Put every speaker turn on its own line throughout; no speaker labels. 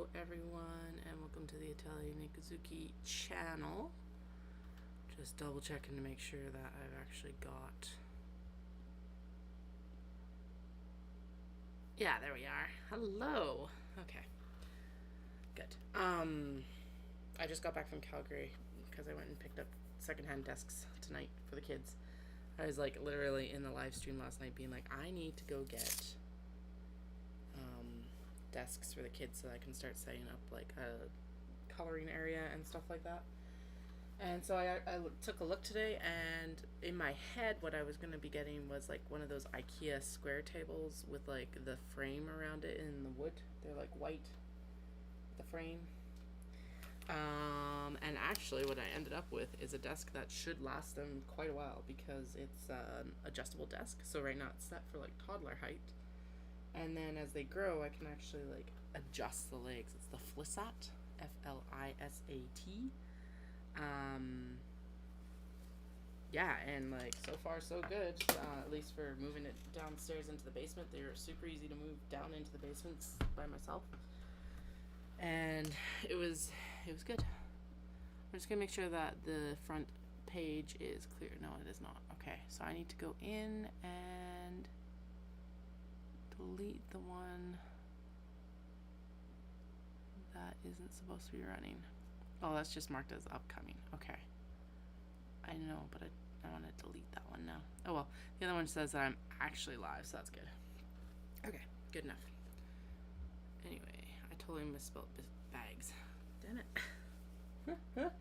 Hello everyone and welcome to the Italian Ikazuki channel. Just double checking to make sure that I've actually got... Yeah, there we are. Hello. Okay. Good. I just got back from Calgary because I went and picked up secondhand desks tonight for the kids. I was like literally in the live stream last night being like, I need to go get desks for the kids so I can start setting up like a coloring area and stuff like that. And so I took a look today, and in my head what I was going to be getting was like one of those IKEA square tables with like the frame around it in the wood. They're like white, the frame. And actually what I ended up with is a desk that should last them quite a while because it's an adjustable desk. So right now it's set for like toddler height. And then as they grow, I can actually like adjust the legs. It's the Flisat, F-L-I-S-A-T. Yeah, and like so far so good. At least for moving it downstairs into the basement, they were super easy to move down into the basements by myself. And it was good. I'm just gonna make sure that the front page is clear. No, it is not. Okay, so I need to go in and delete the one that isn't supposed to be running. Oh, that's just marked as upcoming. Okay. I know, but I want to delete that one now. Oh well, the other one says that I'm actually live, so that's good. Okay, good enough. Anyway, I totally misspelled bags. Damn it.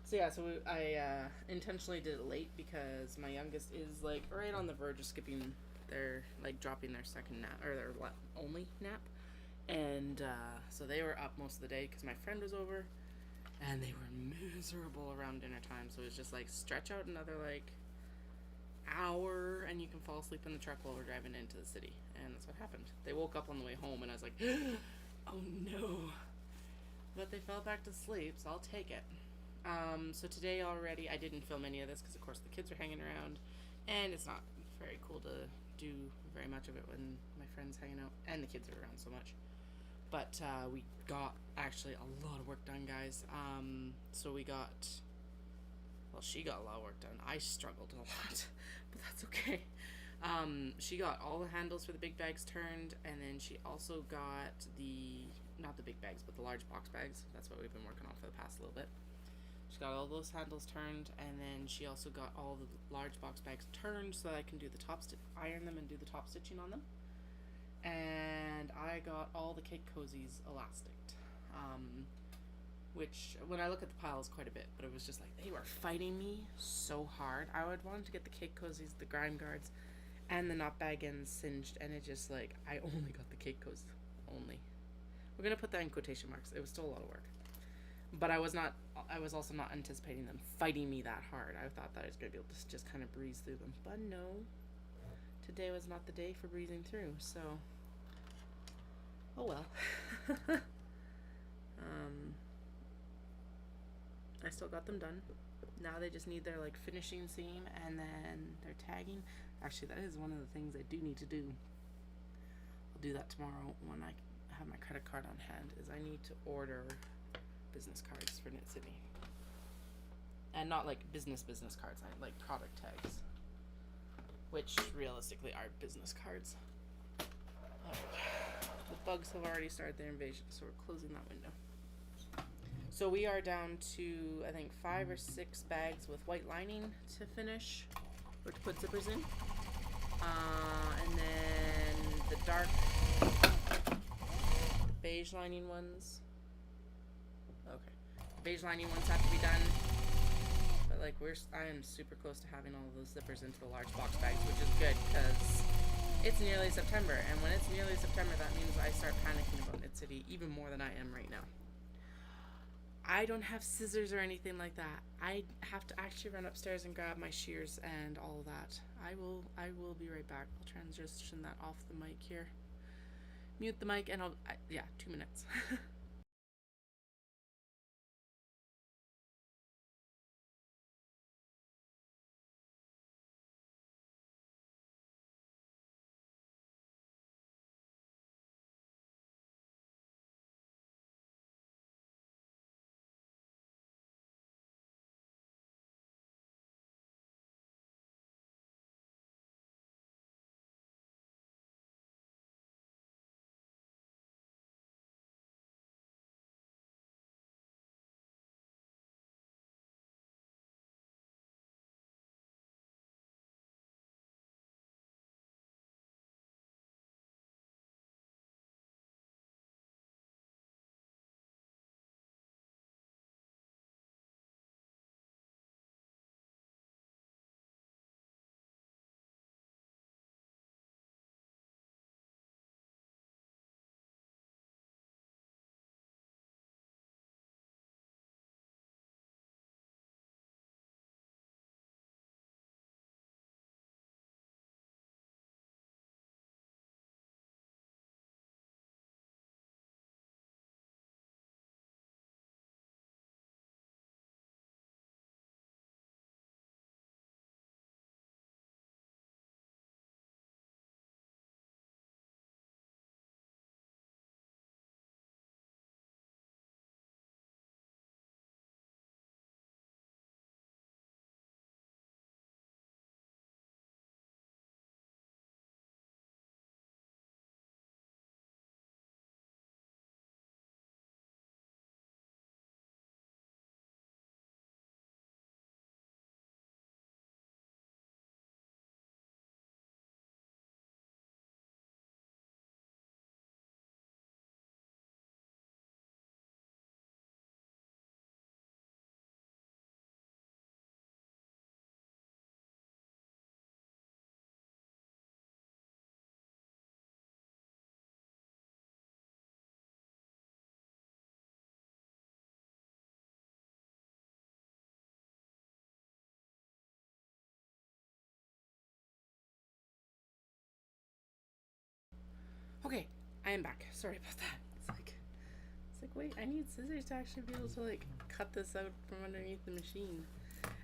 So yeah, I intentionally did it late because my youngest is like right on the verge of skipping their, like dropping their second nap, or their only nap. And so they were up most of the day because my friend was over, and they were miserable around dinner time. So it was just like stretch out another like hour and you can fall asleep in the truck while we're driving into the city. And that's what happened. They woke up on the way home and I was like, oh no. But they fell back to sleep, so I'll take it. So today already I didn't film any of this because of course the kids are hanging around and it's not very cool to do very much of it when my friend's hanging out and the kids are around so much. But we got actually a lot of work done, guys. So we got, well, she got a lot of work done. I struggled a lot, but that's okay. She got all the handles for the big bags turned, and then she also got not the big bags, but the large box bags. That's what we've been working on for the past little bit. She got all those handles turned, and then she also got all the large box bags turned so that I can do the top iron them and do the top stitching on them. And I got all the cake cozies elasticed, which when I look at the pile is quite a bit, but it was just like they were fighting me so hard. I would want to get the cake cozies, the grime guards, and the knot bag ends singed, and it just like I only got the cake cozies. Only. We're gonna put that in quotation marks. It was still a lot of work, but I was also not anticipating them fighting me that hard. I thought that I was gonna be able to just kind of breeze through them, but no. Today was not the day for breezing through, so oh well. I still got them done. Now they just need their like finishing seam and then their tagging. Actually, that is one of the things I do need to do. I'll do that tomorrow when I have my credit card on hand, is I need to order business cards for Knit City. And not like business cards, I like product tags, which realistically are business cards. The bugs have already started their invasion, so we're closing that window. So we are down to, I think, 5 or 6 bags with white lining to finish, or to put zippers in. And then the dark beige lining ones. Okay. The beige lining ones have to be done. But like I am super close to having all of those zippers into the large box bags, which is good because it's nearly September, and when it's nearly September, that means I start panicking about Knit City even more than I am right now. I don't have scissors or anything like that. I have to actually run upstairs and grab my shears and all of that. I will be right back. I'll transition that off the mic here. Mute the mic and yeah, 2 minutes. Okay, I am back. Sorry about that. It's like, wait, I need scissors to actually be able to like cut this out from underneath the machine.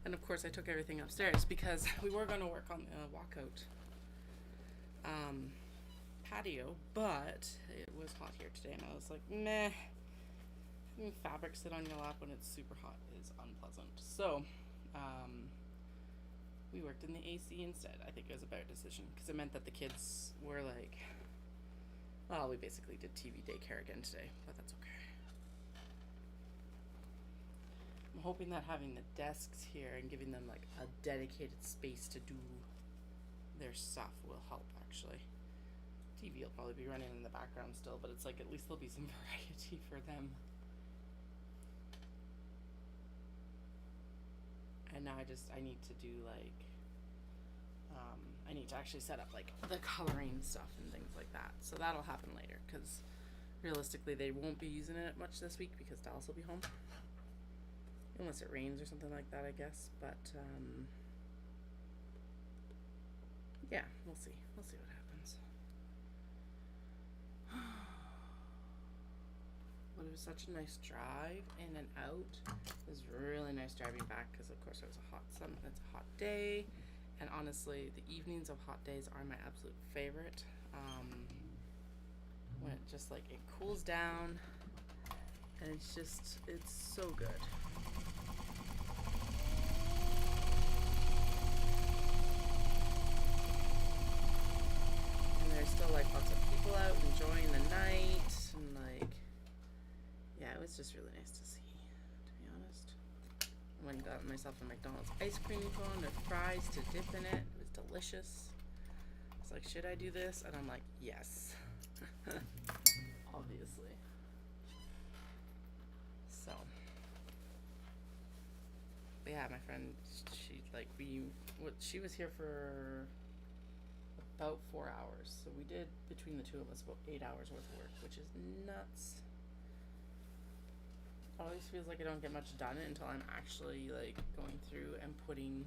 And of course I took everything upstairs because we were going to work on the walkout patio, but it was hot here today and I was like, meh, having fabric sit on your lap when it's super hot is unpleasant. So we worked in the AC instead. I think it was a better decision because it meant that the kids were like, well, we basically did TV daycare again today, but that's okay. I'm hoping that having the desks here and giving them like a dedicated space to do their stuff will help actually. TV will probably be running in the background still, but it's like at least there'll be some variety for them. And now I need to do like, I need to actually set up like the coloring stuff and things like that. So that'll happen later because realistically they won't be using it much this week because Dallas will be home. Unless it rains or something like that, I guess. But yeah, we'll see. We'll see what happens. But it was such a nice drive in and out. It was really nice driving back because of course it was it's a hot day, and honestly the evenings of hot days are my absolute favorite. When it just like it cools down and it's so good. And there's still like lots of people out enjoying the night and like, yeah, it was just really nice to see, to be honest. I went and got myself a McDonald's ice cream cone with fries to dip in it. It was delicious. I was like, should I do this? And I'm like, yes. Obviously. So. But yeah, my friend, she was here for about 4 hours. So we did, between the two of us, about 8 hours worth of work, which is nuts. Always feels like I don't get much done until I'm actually like going through and putting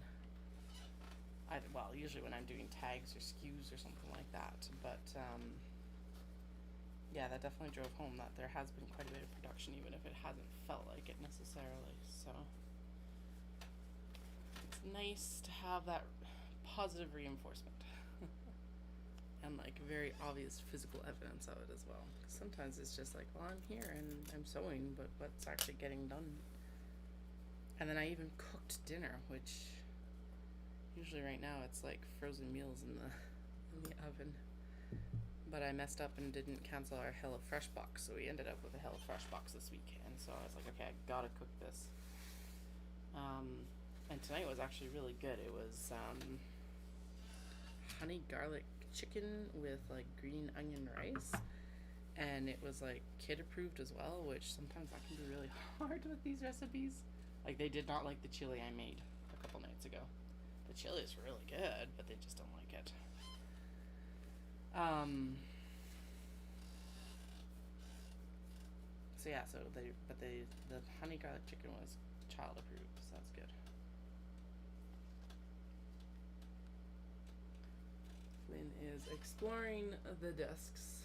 usually when I'm doing tags or SKUs or something like that, but yeah, that definitely drove home that there has been quite a bit of production even if it hasn't felt like it necessarily. So it's nice to have that positive reinforcement and like very obvious physical evidence of it as well. Sometimes it's just like, well, I'm here and I'm sewing, but what's actually getting done? And then I even cooked dinner, which usually right now it's like frozen meals in the oven. But I messed up and didn't cancel our HelloFresh box, so we ended up with a HelloFresh box this week. And so I was like, okay, I gotta cook this. And tonight was actually really good. It was honey garlic chicken with like green onion rice, and it was like kid approved as well, which sometimes that can be really hard with these recipes. Like they did not like the chili I made a couple nights ago. The chili is really good, but they just don't like it. So yeah, the honey garlic chicken was child approved, so that's good. Lynn is exploring the desks.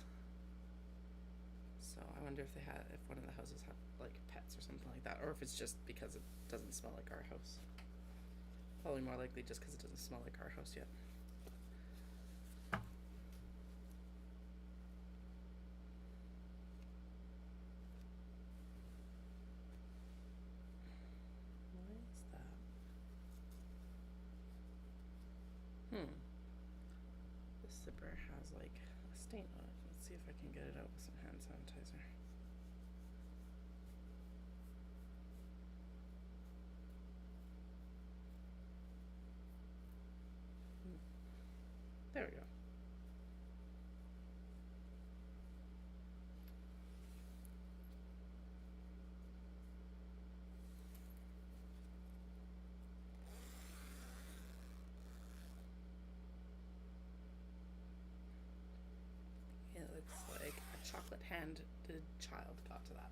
So I wonder if one of the houses have like pets or something like that, or if it's just because it doesn't smell like our house. Probably more likely just because it doesn't smell like our house yet. Why is that? This zipper has like a stain on it. Let's see if I can get it out with some hand sanitizer. There we go. It looks like a chocolate handed child got to that.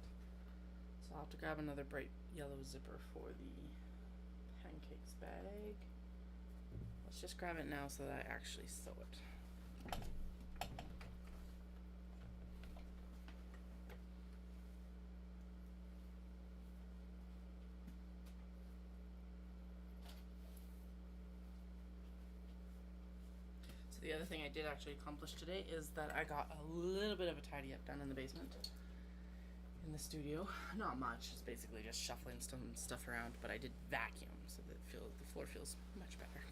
So I'll have to grab another bright yellow zipper for the pancakes bag. Let's just grab it now so that I actually sew it. The other thing I did actually accomplish today is that I got a little bit of a tidy up done in the basement. In the studio. Not much. It's basically just shuffling some stuff around, but I did vacuum so that the floor feels much better.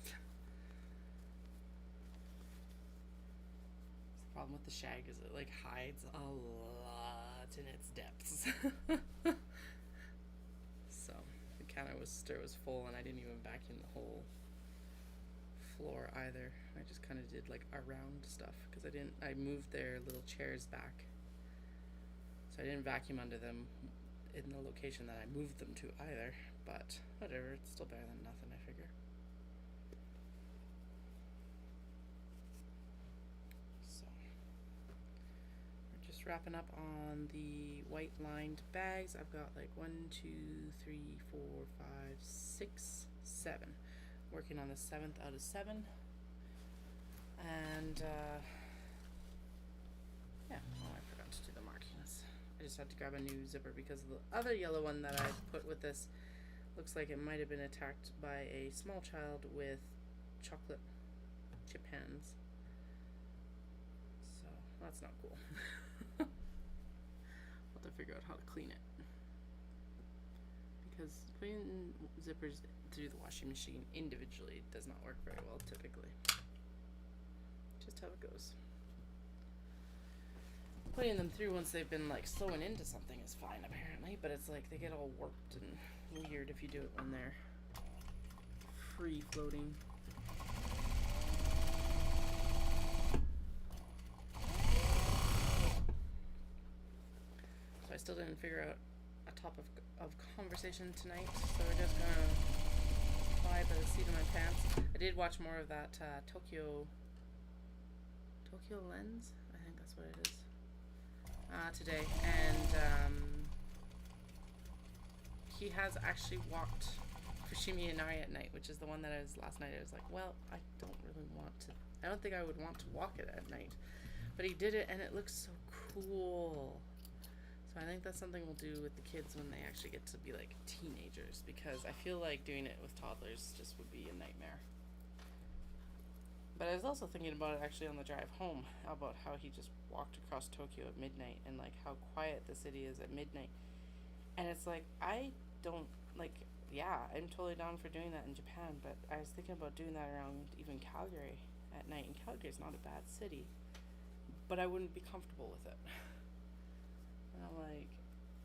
The problem with the shag is it like hides a lot in its depths. So the canister was full and I didn't even vacuum the whole floor either. I just kind of did like around stuff because I moved their little chairs back. So I didn't vacuum under them in the location that I moved them to either, but whatever, it's still better than nothing, I figure. So we're just wrapping up on the white lined bags. I've got like 1, 2, 3, 4, 5, 6, 7. Working on the 7th out of 7. And yeah, oh, I forgot to do the markings. I just had to grab a new zipper because the other yellow one that I put with this looks like it might have been attacked by a small child with chocolate chip hands. So that's not cool. I'll have to figure out how to clean it. Because putting zippers through the washing machine individually does not work very well typically. Just how it goes. Putting them through once they've been like sewn into something is fine apparently, but it's like they get all warped and weird if you do it when they're free floating. So I still didn't figure out a topic of conversation tonight, so we're just gonna fly by the seat of my pants. I did watch more of that Tokyo Lens, I think that's what it is. Today, and he has actually walked Fushimi Inari at night, which is the one that I was last night. I was like, well, I don't really want to. I don't think I would want to walk it at night, but he did it, and it looks so cool. So I think that's something we'll do with the kids when they actually get to be like teenagers, because I feel like doing it with toddlers just would be a nightmare. But I was also thinking about it actually on the drive home, about how he just walked across Tokyo at midnight and like how quiet the city is at midnight. And it's like, I don't, like, yeah, I'm totally down for doing that in Japan, but I was thinking about doing that around even Calgary at night. And Calgary's not a bad city, but I wouldn't be comfortable with it. And I'm like,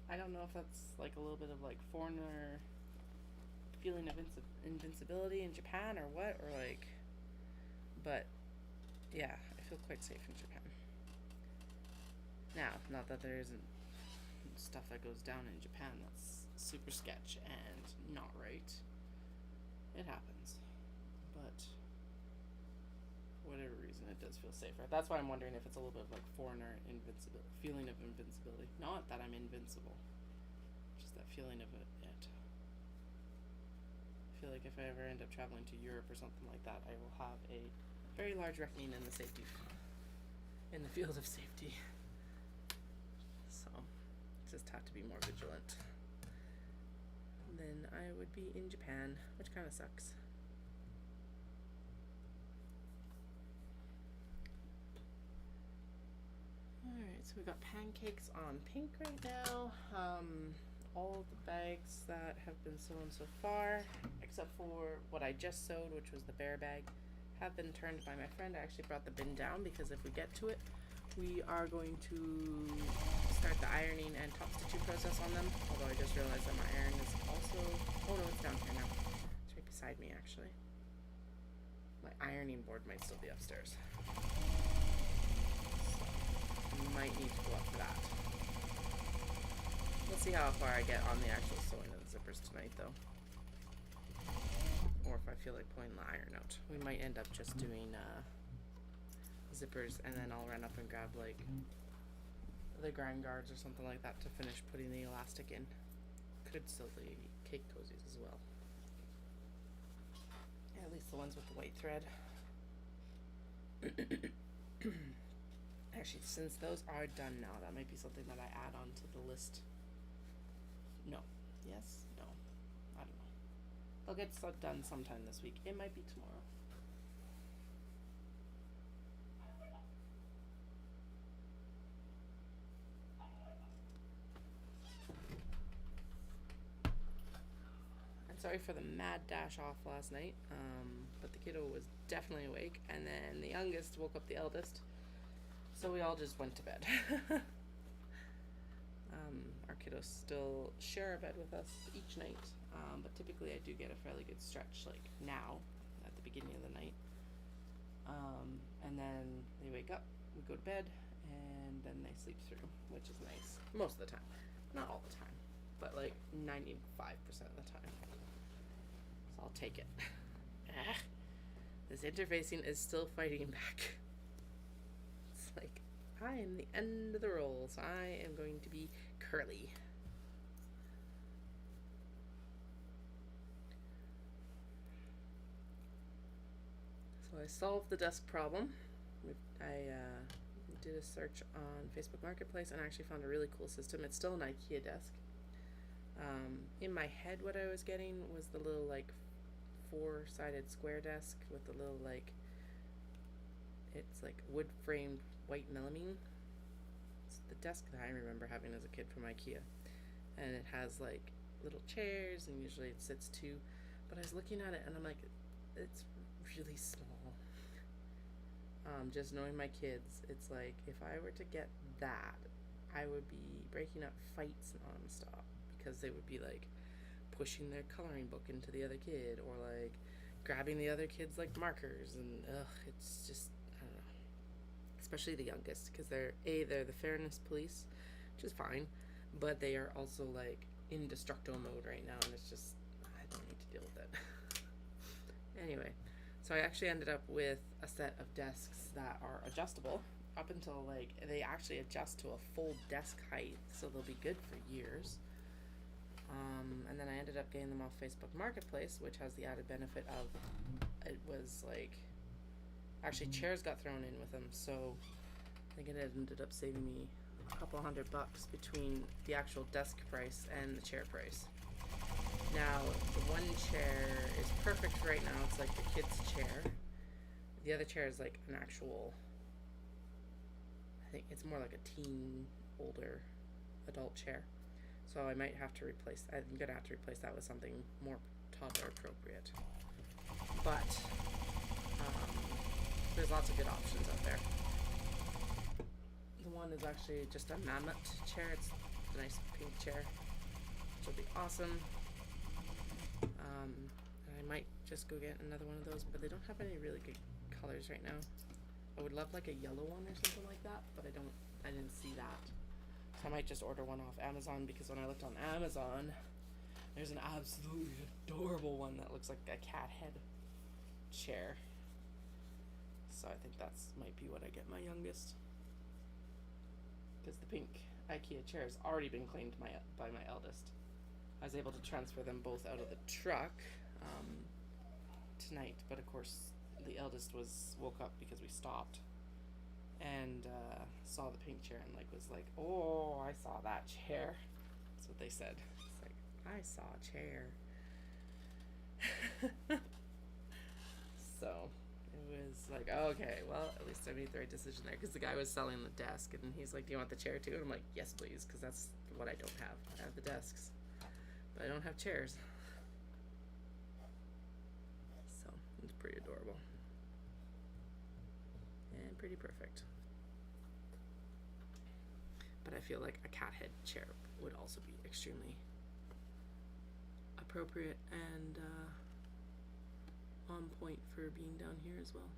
I don't know if that's like a little bit of like foreigner feeling of invincibility in Japan or what, or like, but yeah, I feel quite safe in Japan. Now, not that there isn't stuff that goes down in Japan that's super sketch and not right. It happens. But for whatever reason, it does feel safer. That's why I'm wondering if it's a little bit of like foreigner invincibility, feeling of invincibility. Not that I'm invincible, just that feeling of it. I feel like if I ever end up traveling to Europe or something like that, I will have a very large reckoning in the field of safety. So just have to be more vigilant than I would be in Japan, which kind of sucks. Alright, so we got pancakes on pink right now. All the bags that have been sewn so far, except for what I just sewed, which was the bear bag, have been turned by my friend. I actually brought the bin down because if we get to it, we are going to start the ironing and top stitching process on them. Although I just realized that my iron is also, oh no, it's down here now. It's right beside me actually. My ironing board might still be upstairs. So I might need to go up for that. We'll see how far I get on the actual sewing of the zippers tonight though. Or if I feel like pulling the iron out. We might end up just doing zippers, and then I'll run up and grab like the grind guards or something like that to finish putting the elastic in. Could still be cake cozies as well. Yeah, at least the ones with the white thread. Actually, since those are done now, that might be something that I add on to the list. No. Yes? No. I don't know. They'll get done sometime this week. It might be tomorrow. Sorry for the mad dash off last night, but the kiddo was definitely awake, and then the youngest woke up the eldest, so we all just went to bed. Our kiddos still share a bed with us each night, but typically I do get a fairly good stretch, like now, at the beginning of the night. And then they wake up, we go to bed, and then they sleep through, which is nice. Most of the time. Not all the time, but like 95% of the time. So I'll take it. This interfacing is still fighting back. It's like, I am the end of the roll, so I am going to be curly. So I solved the desk problem. I did a search on Facebook Marketplace and I actually found a really cool system. It's still an IKEA desk. In my head, what I was getting was the little like 4-sided square desk with the little like, it's like wood framed white melamine. It's the desk that I remember having as a kid from IKEA, and it has like little chairs and usually it sits two, but I was looking at it and I'm like, it's really small. Just knowing my kids, it's like if I were to get that, I would be breaking up fights nonstop because they would be like pushing their coloring book into the other kid or like grabbing the other kids like markers, and it's just, I don't know. Especially the youngest, because they're the fairness police, which is fine, but they are also like in destructo mode right now, and it's just, I don't need to deal with it. Anyway, so I actually ended up with a set of desks that are adjustable up until like they actually adjust to a full desk height, so they'll be good for years. And then I ended up getting them off Facebook Marketplace, which has the added benefit of it was like actually chairs got thrown in with them, so I think it ended up saving me a couple $100 between the actual desk price and the chair price. Now, the one chair is perfect right now. It's like the kid's chair. The other chair is like an actual, I think it's more like a teen, older adult chair. So I might have to replace, I'm going to have to replace that with something more toddler appropriate. But there's lots of good options out there. The one is actually just a mammoth chair. It's a nice pink chair, which will be awesome. I might just go get another one of those, but they don't have any really good colors right now. I would love like a yellow one or something like that, but I didn't see that. So I might just order one off Amazon, because when I looked on Amazon, there's an absolutely adorable one that looks like a cat head chair. So I think that's might be what I get my youngest, because the pink IKEA chair has already been claimed by my eldest. I was able to transfer them both out of the truck tonight, but of course the eldest woke up because we stopped and saw the pink chair and was like, oh, I saw that chair. That's what they said. It's like, I saw a chair. So it was like, oh, okay, well, at least I made the right decision there, because the guy was selling the desk and he's like, do you want the chair too? And I'm like, yes please, because that's what I don't have. I have the desks, but I don't have chairs. So it's pretty adorable and pretty perfect. But I feel like a cat head chair would also be extremely appropriate and on point for being down here as well.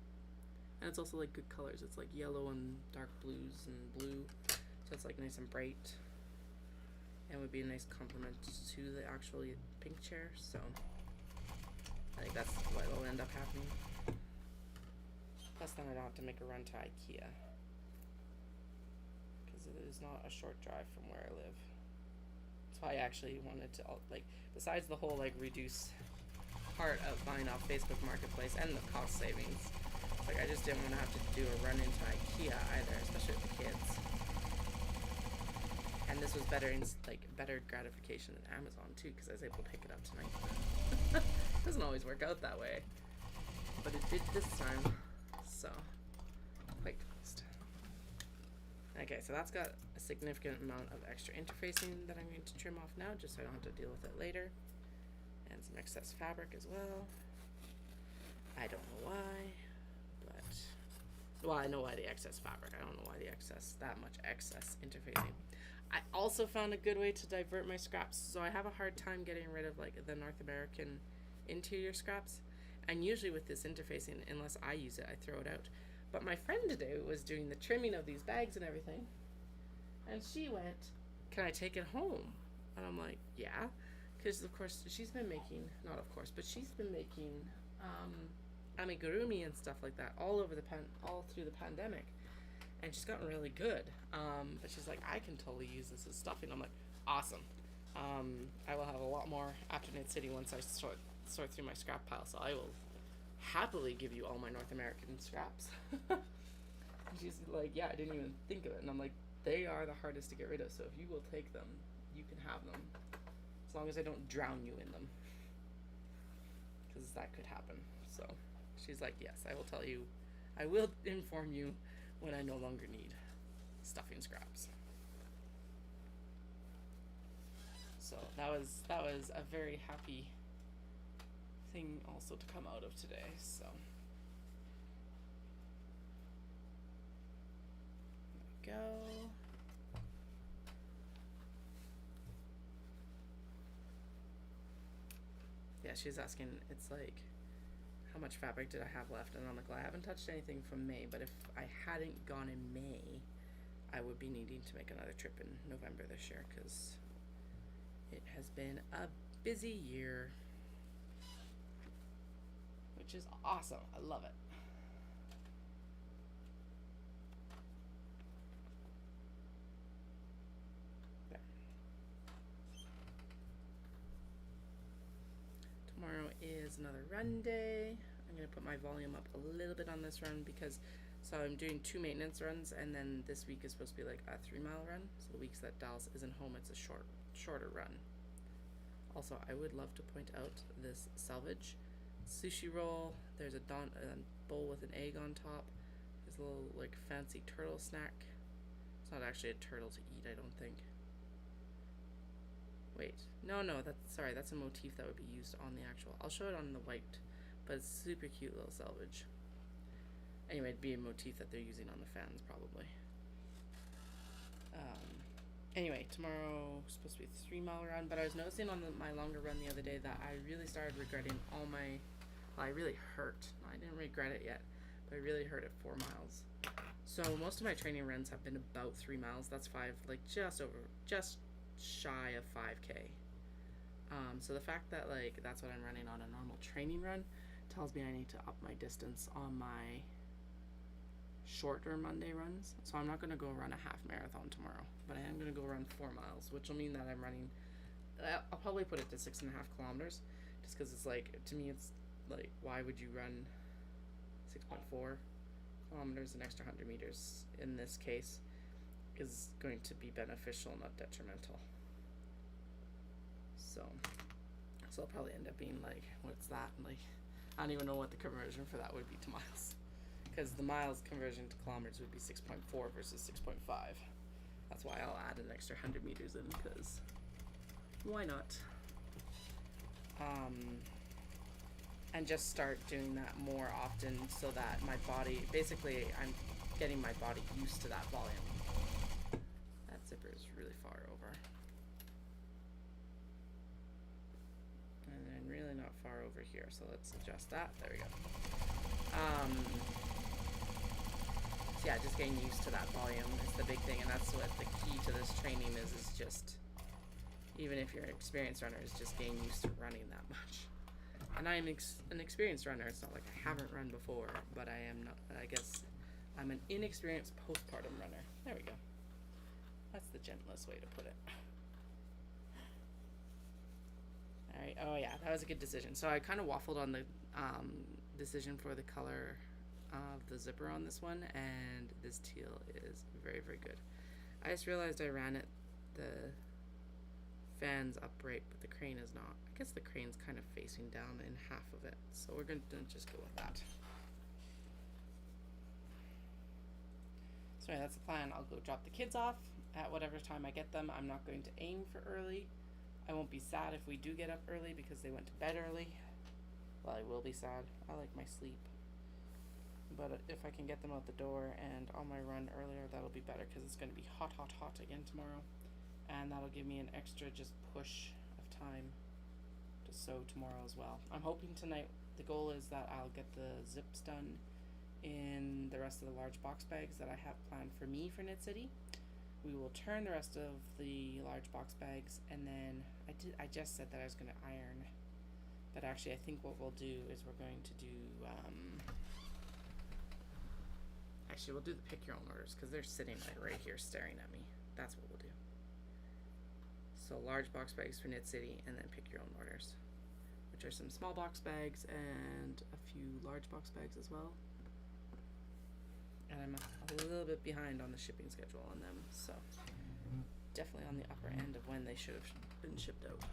And it's also like good colors. It's like yellow and dark blues and blue, so it's like nice and bright, and would be a nice complement to the actually pink chair. So I think that's what will end up happening. Plus then I don't have to make a run to IKEA, because it is not a short drive from where I live. That's why I actually wanted to, besides the whole reduce part of buying off Facebook Marketplace and the cost savings, I just didn't want to have to do a run into IKEA either, especially with the kids. And this was better gratification than Amazon too, because I was able to pick it up tonight. It doesn't always work out that way, but it did this time, so quite pleased. Okay, so that's got a significant amount of extra interfacing that I'm going to trim off now, just so I don't have to deal with it later. And some excess fabric as well. I don't know why, but, well, I know why the excess fabric. I don't know why the excess, that much excess interfacing. I also found a good way to divert my scraps. So I have a hard time getting rid of like the North American interior scraps. And usually with this interfacing, unless I use it, I throw it out. But my friend today was doing the trimming of these bags and everything. And she went, "Can I take it home?" And I'm like, "Yeah." Because of course she's been making, not of course, but she's been making amigurumi and stuff like that all through the pandemic. And she's gotten really good. But she's like, "I can totally use this as stuffing." I'm like, "Awesome." I will have a lot more after Knit City once I sort through my scrap pile. So I will happily give you all my North American scraps. She's like, "Yeah, I didn't even think of it." And I'm like, they are the hardest to get rid of. So if you will take them, you can have them. As long as I don't drown you in them. Because that could happen. So she's like, "Yes, I will tell you. I will inform you when I no longer need stuffing scraps." So that was a very happy thing also to come out of today. So there we go. Yeah, she's asking, it's like, how much fabric did I have left? And I'm like, well, I haven't touched anything from May, but if I hadn't gone in May, I would be needing to make another trip in November this year, because it has been a busy year, which is awesome. I love it. There. Tomorrow is another run day. I'm going to put my volume up a little bit on this run because, so I'm doing 2 maintenance runs, and then this week is supposed to be like a 3-mile run. So the weeks that Dallas isn't home, it's a shorter run. Also, I would love to point out this selvage sushi roll. There's a bowl with an egg on top. There's a little like fancy turtle snack. It's not actually a turtle to eat, I don't think. Wait, no, that's a motif that would be used on the actual. I'll show it on the white, but it's super cute little selvage. Anyway, it'd be a motif that they're using on the fans probably. Anyway, tomorrow is supposed to be a 3-mile run, but I was noticing on my longer run the other day that I really started regretting all my, well, I really hurt. I didn't regret it yet, but I really hurt at 4 miles. So most of my training runs have been about 3 miles. That's 5, like just shy of 5K. So the fact that like that's what I'm running on a normal training run tells me I need to up my distance on my shorter Monday runs. So I'm not going to go run a half marathon tomorrow, but I am going to go run 4 miles, which will mean that I'm running, I'll probably put it to 6.5 kilometers, just because it's like, to me it's like, why would you run 6.4 kilometers, an extra 100 meters in this case is going to be beneficial, not detrimental. So I'll probably end up being like, what's that? Like, I don't even know what the conversion for that would be to miles, because the miles conversion to kilometers would be 6.4 versus 6.5. That's why I'll add an extra 100 meters in, because why not? And just start doing that more often so that my body, basically I'm getting my body used to that volume. That zipper is really far over. And then really not far over here, so let's adjust that. There we go. So yeah, just getting used to that volume is the big thing, and that's what the key to this training is just, even if you're an experienced runner, is just getting used to running that much. And I'm an experienced runner. It's not like I haven't run before, but I am not, I guess I'm an inexperienced postpartum runner. There we go. That's the gentlest way to put it. Alright, oh yeah, that was a good decision. So I kind of waffled on the decision for the color of the zipper on this one, and this teal is very, very good. I just realized I ran it, the fans upright, but the crane is not. I guess the crane's kind of facing down in half of it, so we're going to just go with that. So yeah, that's the plan. I'll go drop the kids off at whatever time I get them. I'm not going to aim for early. I won't be sad if we do get up early because they went to bed early. Well, I will be sad. I like my sleep. But if I can get them out the door and on my run earlier, that'll be better because it's going to be hot, hot, hot again tomorrow. And that'll give me an extra just push of time to sew tomorrow as well. I'm hoping tonight, the goal is that I'll get the zips done in the rest of the large box bags that I have planned for me for Knit City. We will turn the rest of the large box bags, and then I just said that I was going to iron, but actually I think what we'll do is we're going to do actually we'll do the pick your own orders because they're sitting like right here staring at me. That's what we'll do. So large box bags for Knit City, and then pick your own orders, which are some small box bags and a few large box bags as well. And I'm a little bit behind on the shipping schedule on them, so definitely on the upper end of when they should have been shipped out.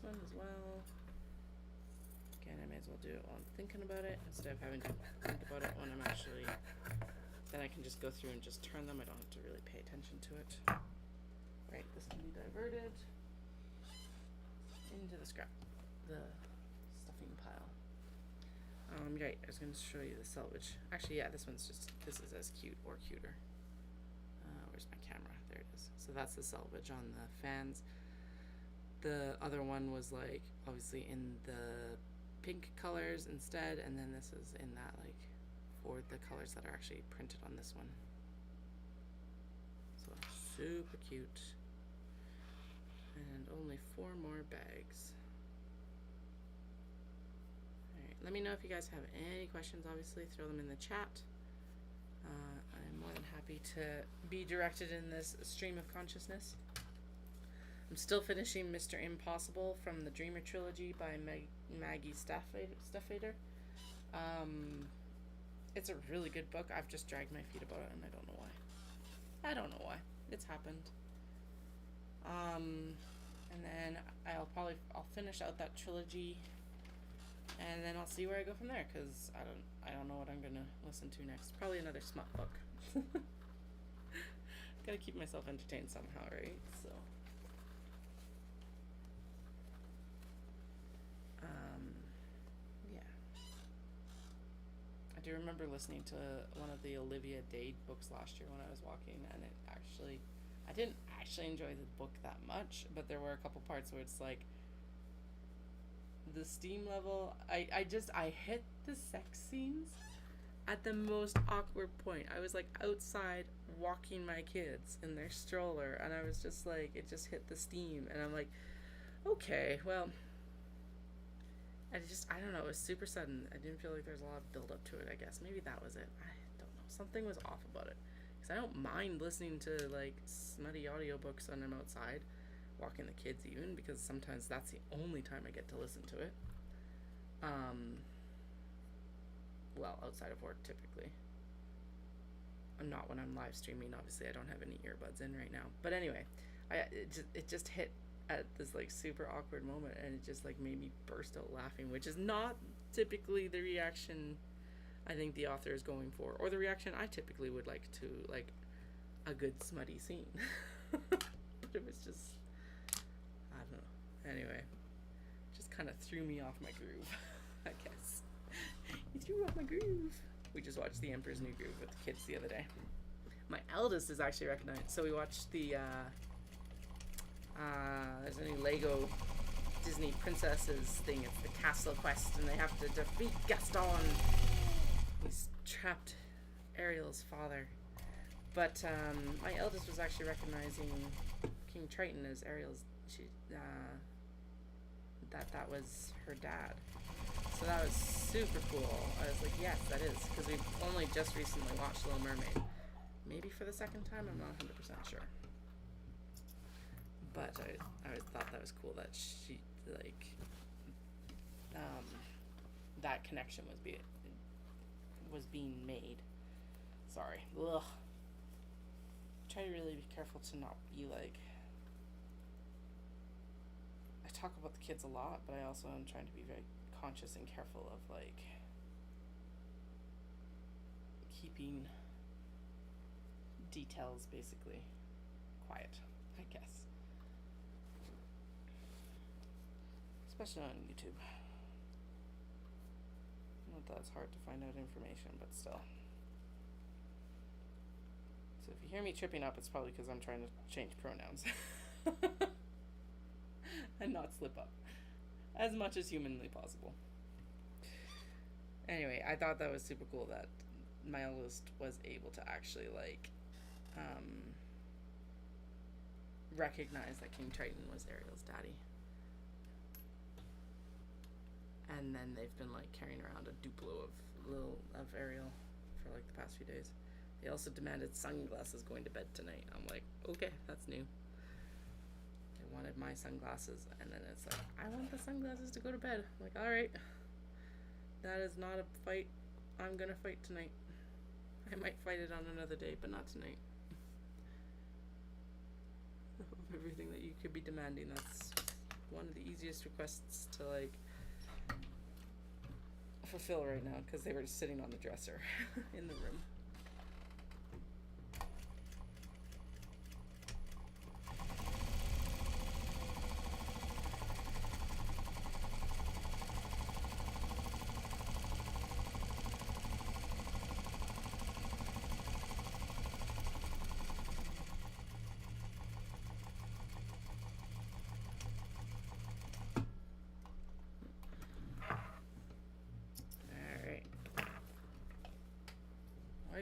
One as well. Again, I may as well do it while I'm thinking about it instead of having to think about it when I'm actually, then I can just go through and just turn them. I don't have to really pay attention to it. Right, this can be diverted into the stuffing pile. Right, I was going to show you the selvage. Actually, yeah, this is as cute or cuter. Where's my camera? There it is. So that's the selvage on the fans. The other one was like obviously in the pink colors instead, and then this is in that like for the colors that are actually printed on this one. So super cute. And only 4 more bags. Alright, let me know if you guys have any questions. Obviously throw them in the chat. I'm more than happy to be directed in this stream of consciousness. I'm still finishing Mr. Impossible from the Dreamer Trilogy by Maggie Stiefvater. It's a really good book. I've just dragged my feet about it and I don't know why. I don't know why. It's happened. And then I'll finish out that trilogy, and then I'll see where I go from there, because I don't know what I'm gonna listen to next. Probably another smut book. Gotta keep myself entertained somehow, right? So yeah. I do remember listening to one of the Olivia Dade books last year when I was walking, and I didn't actually enjoy the book that much, but there were a couple parts where it's like the steam level, I hit the sex scenes at the most awkward point. I was like outside walking my kids in their stroller, and I was just like, it just hit the steam, and I'm like, okay, well, I don't know, it was super sudden. I didn't feel like there was a lot of build up to it, I guess. Maybe that was it. I don't know. Something was off about it. Because I don't mind listening to like smutty audiobooks when I'm outside walking the kids even, because sometimes that's the only time I get to listen to it. Well, outside of work typically. I'm not when I'm live streaming. Obviously I don't have any earbuds in right now. But anyway, it just hit at this like super awkward moment, and it just like made me burst out laughing, which is not typically the reaction I think the author is going for, or the reaction I typically would like to like a good smutty scene. But it was just, I don't know. Anyway, just kind of threw me off my groove, I guess. You threw off my groove. We just watched The Emperor's New Groove with the kids the other day. My eldest is actually recognized. So we watched the there's a new Lego Disney princesses thing. It's the Castle Quest, and they have to defeat Gaston. He's trapped Ariel's father. But my eldest was actually recognizing King Triton as Ariel's. That was her dad. So that was super cool. I was like, yes, that is, because we've only just recently watched Little Mermaid. Maybe for the second time, I'm not 100% sure. But I always thought that was cool that she, like, that connection was being made. Sorry. Ugh. Try to really be careful to not be like. I talk about the kids a lot, but I also am trying to be very conscious and careful of like keeping details basically quiet, I guess. Especially on YouTube. Not that it's hard to find out information, but still. So if you hear me tripping up, it's probably because I'm trying to change pronouns. And not slip up. As much as humanly possible. Anyway, I thought that was super cool that my oldest was able to actually like recognize that King Triton was Ariel's daddy. And then they've been like carrying around a Duplo of Ariel for like the past few days. They also demanded sunglasses going to bed tonight. I'm like, okay, that's new. They wanted my sunglasses, and then it's like, I want the sunglasses to go to bed. I'm like, alright. That is not a fight I'm gonna fight tonight. I might fight it on another day, but not tonight. Of everything that you could be demanding, that's one of the easiest requests to like fulfill right now, because they were just sitting on the dresser in the room.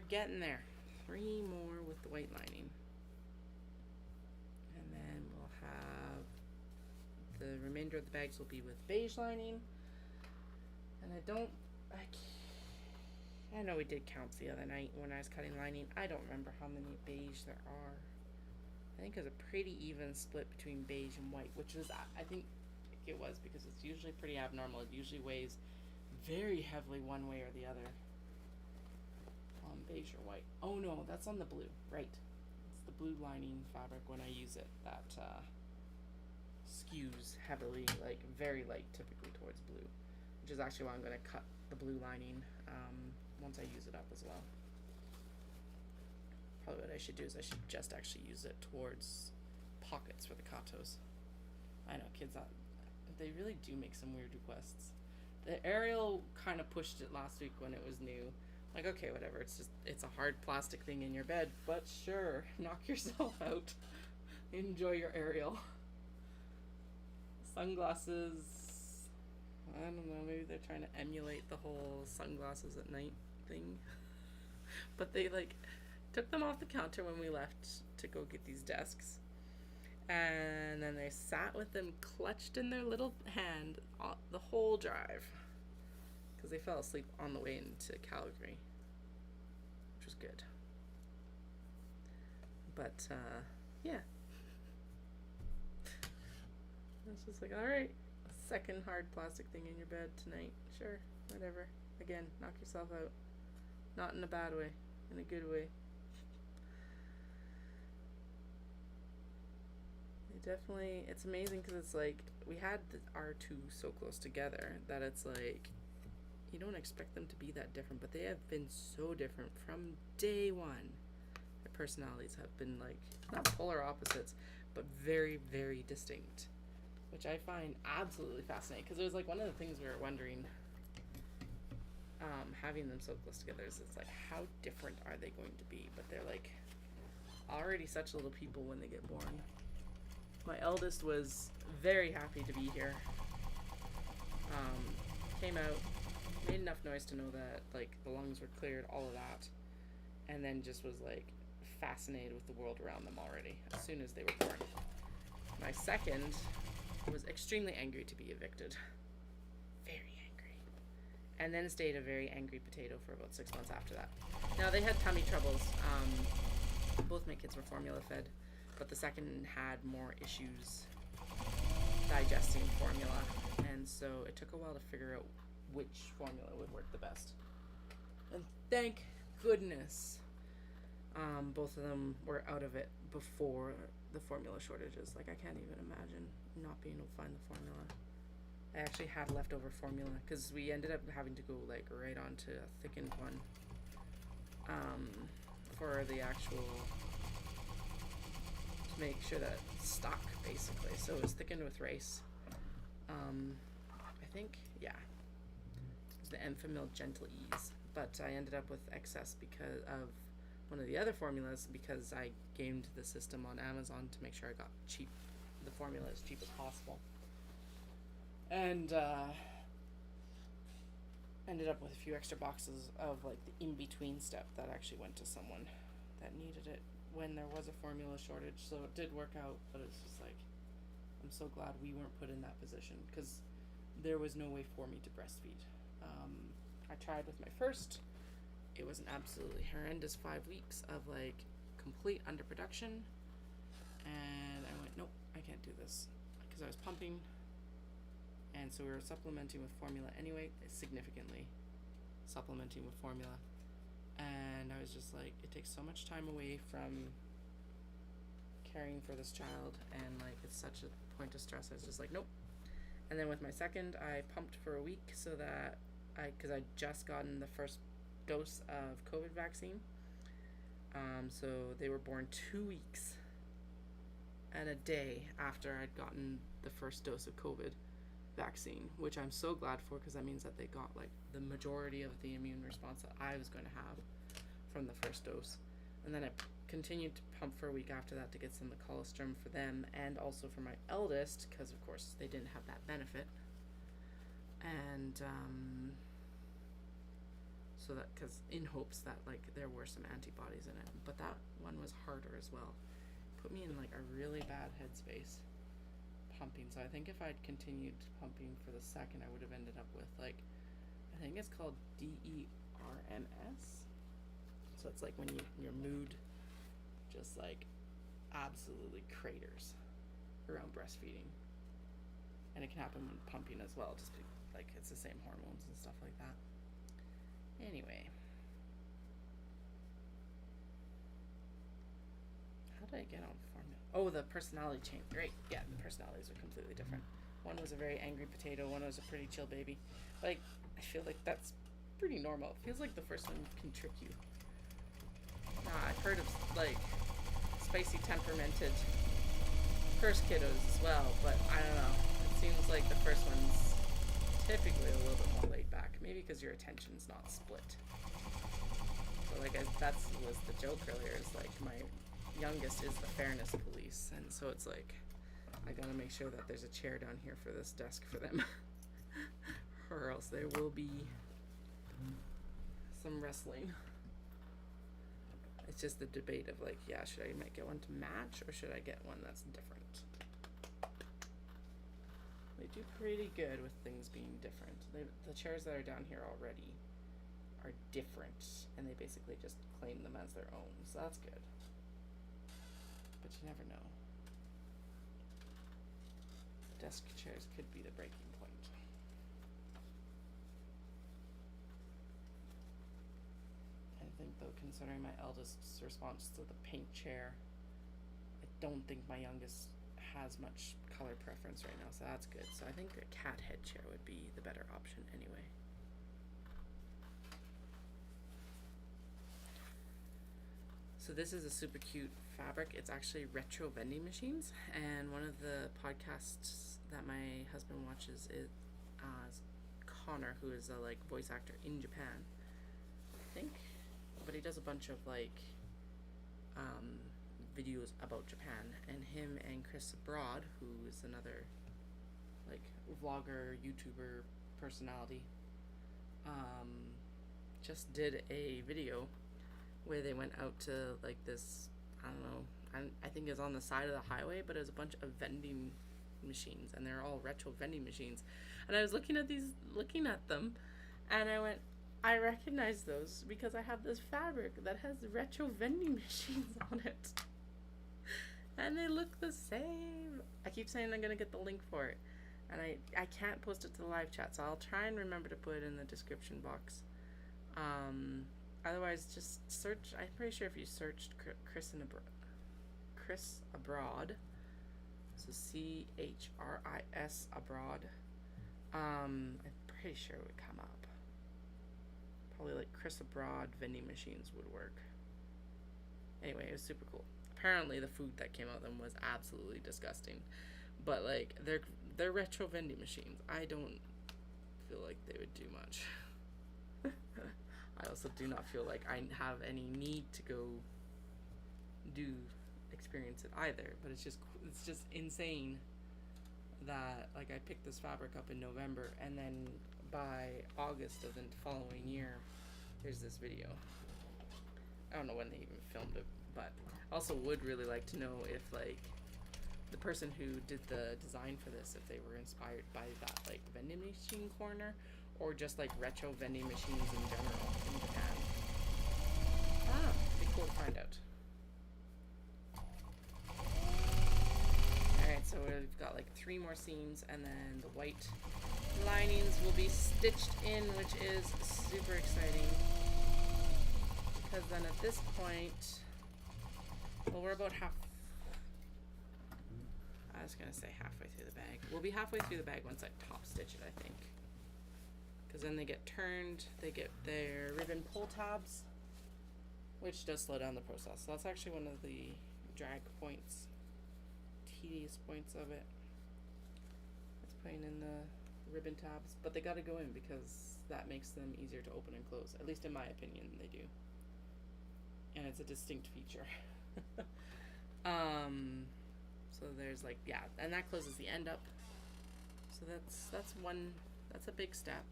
Getting there. 3 more with the white lining. And then we'll have the remainder of the bags will be with beige lining. And I know we did counts the other night when I was cutting lining. I don't remember how many beige there are. I think it was a pretty even split between beige and white, which was, I think it was, because it's usually pretty abnormal. It usually weighs very heavily one way or the other. Beige or white. Oh no, that's on the blue, right. It's the blue lining fabric when I use it that skews heavily, like very light typically towards blue, which is actually why I'm going to cut the blue lining once I use it up as well. Probably what I should do is I should just actually use it towards pockets for the katos. I know, kids, they really do make some weird requests. The Ariel kind of pushed it last week when it was new. Like, okay, whatever, it's a hard plastic thing in your bed, but sure, knock yourself out. Enjoy your Ariel. Sunglasses, I don't know, maybe they're trying to emulate the whole sunglasses at night thing. But they, like, took them off the counter when we left to go get these desks. And then they sat with them clutched in their little hand the whole drive. Because they fell asleep on the way into Calgary, which was good. But, yeah. I was just like, alright, a second hard plastic thing in your bed tonight. Sure, whatever. Again, knock yourself out. Not in a bad way, in a good way. Definitely, it's amazing because it's like, we had our two so close together that it's like, you don't expect them to be that different, but they have been so different from day one. Their personalities have been like, not polar opposites, but very, very distinct, which I find absolutely fascinating, because it was like one of the things we were wondering, having them so close together, is it's like, how different are they going to be? But they're like already such little people when they get born. My eldest was very happy to be here. Came out, made enough noise to know that like the lungs were cleared, all of that, and then just was like fascinated with the world around them already as soon as they were born. My second was extremely angry to be evicted. Very angry. And then stayed a very angry potato for about 6 months after that. Now they had tummy troubles. Both my kids were formula fed, but the second had more issues digesting formula, and so it took a while to figure out which formula would work the best. And thank goodness Both of them were out of it before the formula shortages. Like, I can't even imagine not being able to find the formula. I actually had leftover formula because we ended up having to go like right onto a thickened one for the actual, to make sure that it's stuck basically. So it was thickened with rice. I think, yeah, the Enfamil Gentle Ease, but I ended up with excess because of one of the other formulas, because I gamed the system on Amazon to make sure I got the formula as cheap as possible. And ended up with a few extra boxes of like the in-between stuff that actually went to someone that needed it when there was a formula shortage. So it did work out, but it's just like, I'm so glad we weren't put in that position, because there was no way for me to breastfeed. I tried with my first. It was an absolutely horrendous 5 weeks of like complete underproduction, and I went, nope, I can't do this, because I was pumping, and so we were supplementing with formula anyway, significantly supplementing with formula, and I was just like, it takes so much time away from caring for this child, and like it's such a point of stress. I was just like, nope. And then with my second, I pumped for a week so that because I'd just gotten the first dose of COVID vaccine. So they were born 2 weeks and a day after I'd gotten the first dose of COVID vaccine, which I'm so glad for, because that means that they got like the majority of the immune response that I was going to have from the first dose. And then I continued to pump for a week after that to get some of the colostrum for them, and also for my eldest, because of course they didn't have that benefit. And so that, because in hopes that like there were some antibodies in it, but that one was harder as well. Put me in like a really bad headspace pumping. So I think if I'd continued pumping for the second, I would have ended up with like, I think it's called DERMS. So it's like when your mood just like absolutely craters around breastfeeding, and it can happen when pumping as well, just like it's the same hormones and stuff like that. Anyway, how did I get on formula? Oh, the personality change. Great. Yeah, the personalities are completely different. One was a very angry potato, one was a pretty chill baby. Like, I feel like that's pretty normal. It feels like the first one can trick you. I've heard of like spicy temperamented first kiddos as well, but I don't know. It seems like the first one's typically a little bit more laid back. Maybe because your attention's not split. So like that was the joke earlier, is like my youngest is the fairness police, and so it's like I gotta make sure that there's a chair down here for this desk for them, or else there will be some wrestling. It's just the debate of like, yeah, should I might get one to match, or should I get one that's different? They do pretty good with things being different. The chairs that are down here already are different, and they basically just claim them as their own, so that's good. But you never know. Desk chairs could be the breaking point. I think though, considering my eldest's response to the pink chair, I don't think my youngest has much color preference right now, so that's good. So I think a cat head chair would be the better option anyway. So this is a super cute fabric. It's actually retro vending machines, and one of the podcasts that my husband watches is Connor, who is a like voice actor in Japan, I think, but he does a bunch of like videos about Japan, and him and Chris Baaad, who is another like vlogger, YouTuber personality, just did a video where they went out to like this, I don't know, I think it was on the side of the highway, but it was a bunch of vending machines, and they're all retro vending machines, and I was looking at them, and I went, I recognize those because I have this fabric that has retro vending machines on it. And they look the same. I keep saying I'm gonna get the link for it, and I can't post it to the live chat, so I'll try and remember to put it in the description box. Otherwise, just search. I'm pretty sure if you searched Chris Abroad, so CHRIS Abroad, I'm pretty sure it would come up. Probably like Chris Abroad vending machines would work. Anyway, it was super cool. Apparently, the food that came out of them was absolutely disgusting, but like they're retro vending machines. I don't feel like they would do much. I also do not feel like I have any need to go experience it either, but it's just insane that like I picked this fabric up in November and then by August of the following year there's this video. I don't know when they even filmed it, but also would really like to know if like the person who did the design for this, if they were inspired by that like vending machine corner or just like retro vending machines in general in Japan. It'd be cool to find out. Alright, so we've got like 3 more seams and then the white linings will be stitched in, which is super exciting. Because then at this point, well, we're about I was gonna say halfway through the bag. We'll be halfway through the bag once I top stitch it, I think. Because then they get turned, they get their ribbon pull tabs, which does slow down the process. So that's actually one of the drag points, tedious points of it. It's putting in the ribbon tabs, but they gotta go in because that makes them easier to open and close. At least in my opinion, they do. And it's a distinct feature. So there's like, yeah, and that closes the end up. So that's a big step.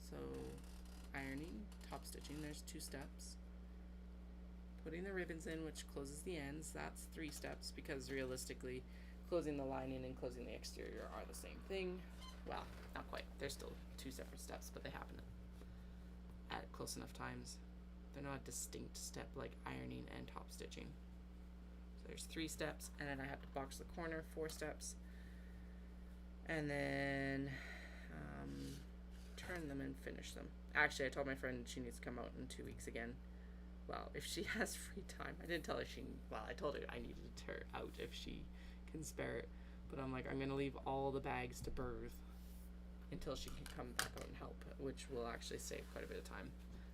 So ironing, top stitching, there's 2 steps. Putting the ribbons in, which closes the ends, that's 3 steps because realistically closing the lining and closing the exterior are the same thing. Well, not quite. They're still 2 separate steps, but they happen at close enough times. They're not a distinct step like ironing and top stitching. So there's 3 steps, and then I have to box the corner, 4 steps, and then turn them and finish them. Actually, I told my friend she needs to come out in 2 weeks again. Well, if she has free time. I didn't tell her I told her I needed her out if she can spare it. But I'm like, I'm going to leave all the bags to birth until she can come back out and help, which will actually save quite a bit of time.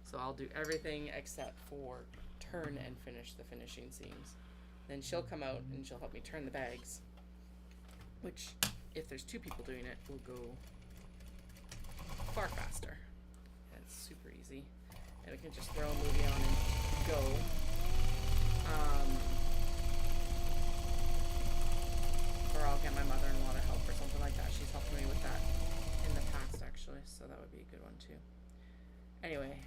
So I'll do everything except for turn and finish the finishing seams. Then she'll come out and she'll help me turn the bags, which, if there's 2 people doing it, will go far faster. And it's super easy. And we can just throw a movie on and go. Or I'll get my mother-in-law to help or something like that. She's helped me with that in the past, actually, so that would be a good one too. Anyway,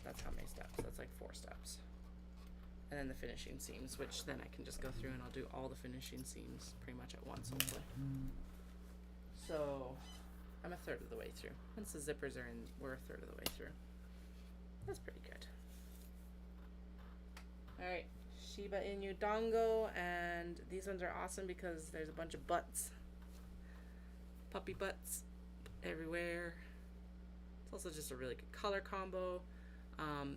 that's how many steps? That's like 4 steps. And then the finishing seams, which then I can just go through and I'll do all the finishing seams pretty much at once, hopefully. So I'm a third of the way through. Once the zippers are in, we're a third of the way through. That's pretty good. Alright, Shiba Inu Dango, and these ones are awesome because there's a bunch of butts. Puppy butts everywhere. It's also just a really good color combo.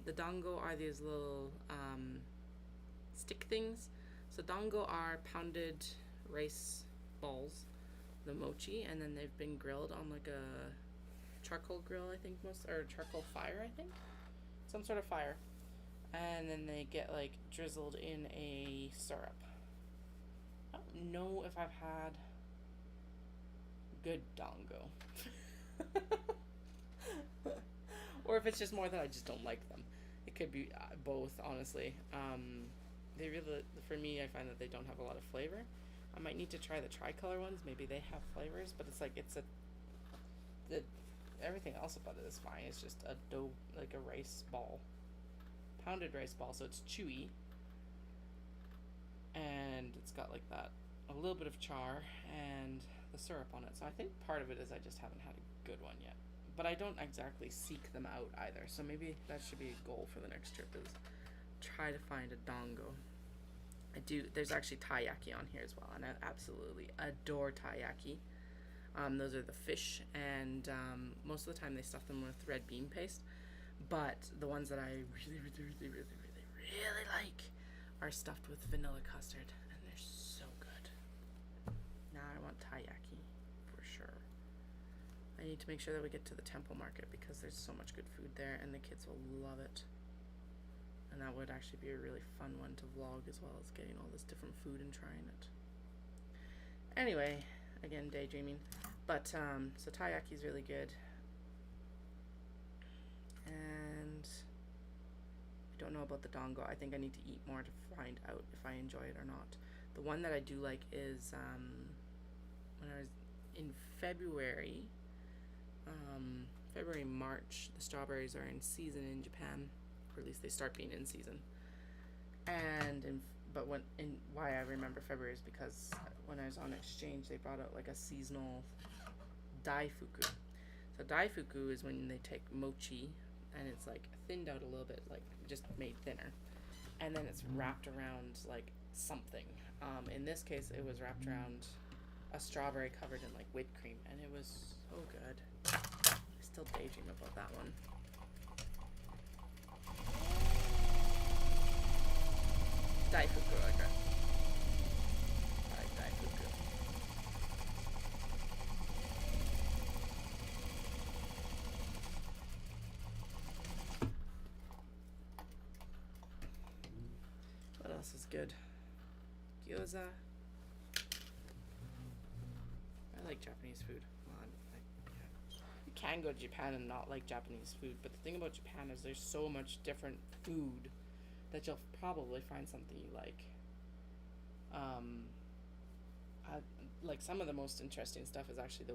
The dango are these little stick things. So dango are pounded rice balls, the mochi, and then they've been grilled on like a charcoal grill, I think or charcoal fire, I think. Some sort of fire. And then they get like drizzled in a syrup. I don't know if I've had good dango. Or if it's just more that I just don't like them. It could be both, honestly. They really, for me, I find that they don't have a lot of flavor. I might need to try the tricolor ones. Maybe they have flavors, but it's like everything else about it is fine. It's just a dough, like a rice ball, pounded rice ball, so it's chewy, and it's got like that a little bit of char and the syrup on it. So I think part of it is I just haven't had a good one yet. But I don't exactly seek them out either. So maybe that should be a goal for the next trip, is try to find a dango. There's actually taiyaki on here as well, and I absolutely adore taiyaki. Those are the fish, and most of the time they stuff them with red bean paste. But the ones that I really like are stuffed with vanilla custard, and they're so good. Now I want taiyaki for sure. I need to make sure that we get to the temple market because there's so much good food there, and the kids will love it. And that would actually be a really fun one to vlog, as well as getting all this different food and trying it. Anyway, again, daydreaming. But so taiyaki is really good. And I don't know about the dango. I think I need to eat more to find out if I enjoy it or not. The one that I do like is when I was in February, March, the strawberries are in season in Japan, or at least they start being in season. And why I remember February is because when I was on exchange, they brought out like a seasonal daifuku. So daifuku is when they take mochi and it's like thinned out a little bit, like just made thinner, and then it's wrapped around like something. In this case, it was wrapped around a strawberry covered in like whipped cream, and it was so good. I still daydream about that one. Daifuku, I like that. I like daifuku. What else is good? Gyoza. I like Japanese food. Well, you can go to Japan and not like Japanese food, but the thing about Japan is there's so much different food that you'll probably find something you like. Like some of the most interesting stuff is actually the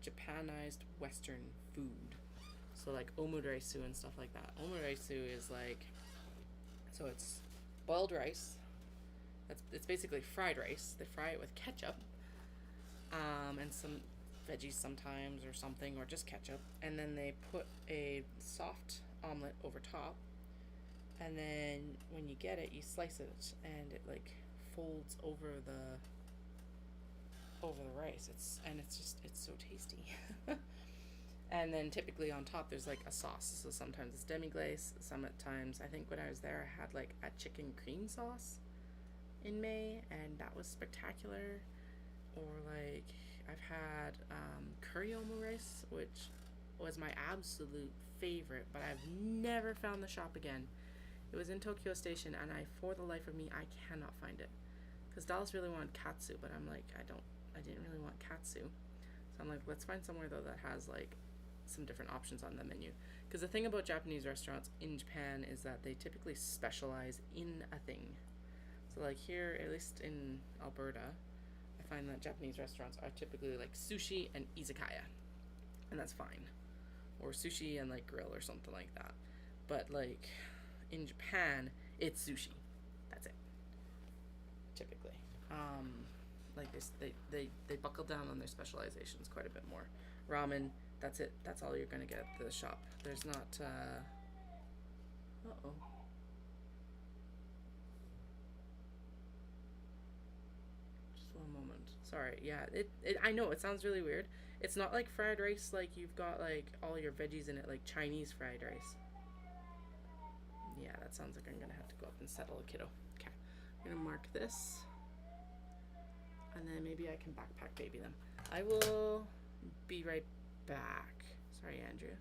Japanized Western food. So like omuraisu and stuff like that. Omuraisu is like, so it's boiled rice. It's basically fried rice. They fry it with ketchup, and some veggies sometimes or something, or just ketchup, and then they put a soft omelet over top, and then when you get it, you slice it, and it like folds over the rice. It's so tasty. And then typically on top there's like a sauce. So sometimes it's demi-glace. Sometimes, I think when I was there, I had like a chicken cream sauce in May, and that was spectacular. Or like I've had curry omu rice, which was my absolute favorite, but I've never found the shop again. It was in Tokyo Station, and for the life of me, I cannot find it. Because Dallas really wanted katsu, but I'm like, I didn't really want katsu. So I'm like, let's find somewhere though that has like some different options on the menu. Because the thing about Japanese restaurants in Japan is that they typically specialize in a thing. So like here, at least in Alberta, I find that Japanese restaurants are typically like sushi and izakaya, and that's fine. Or sushi and like grill or something like that. But like in Japan, it's sushi. That's it. Typically. Like they buckle down on their specializations quite a bit more. Ramen, that's it. That's all you're gonna get at the shop. There's not uh-oh. Just one moment. Sorry. Yeah, I know it sounds really weird. It's not like fried rice, like you've got like all your veggies in it, like Chinese fried rice. Yeah, that sounds like I'm gonna have to go up and settle a kiddo. Okay, I'm gonna mark this, and then maybe I can backpack baby them. I will be right back. Sorry, Andrea.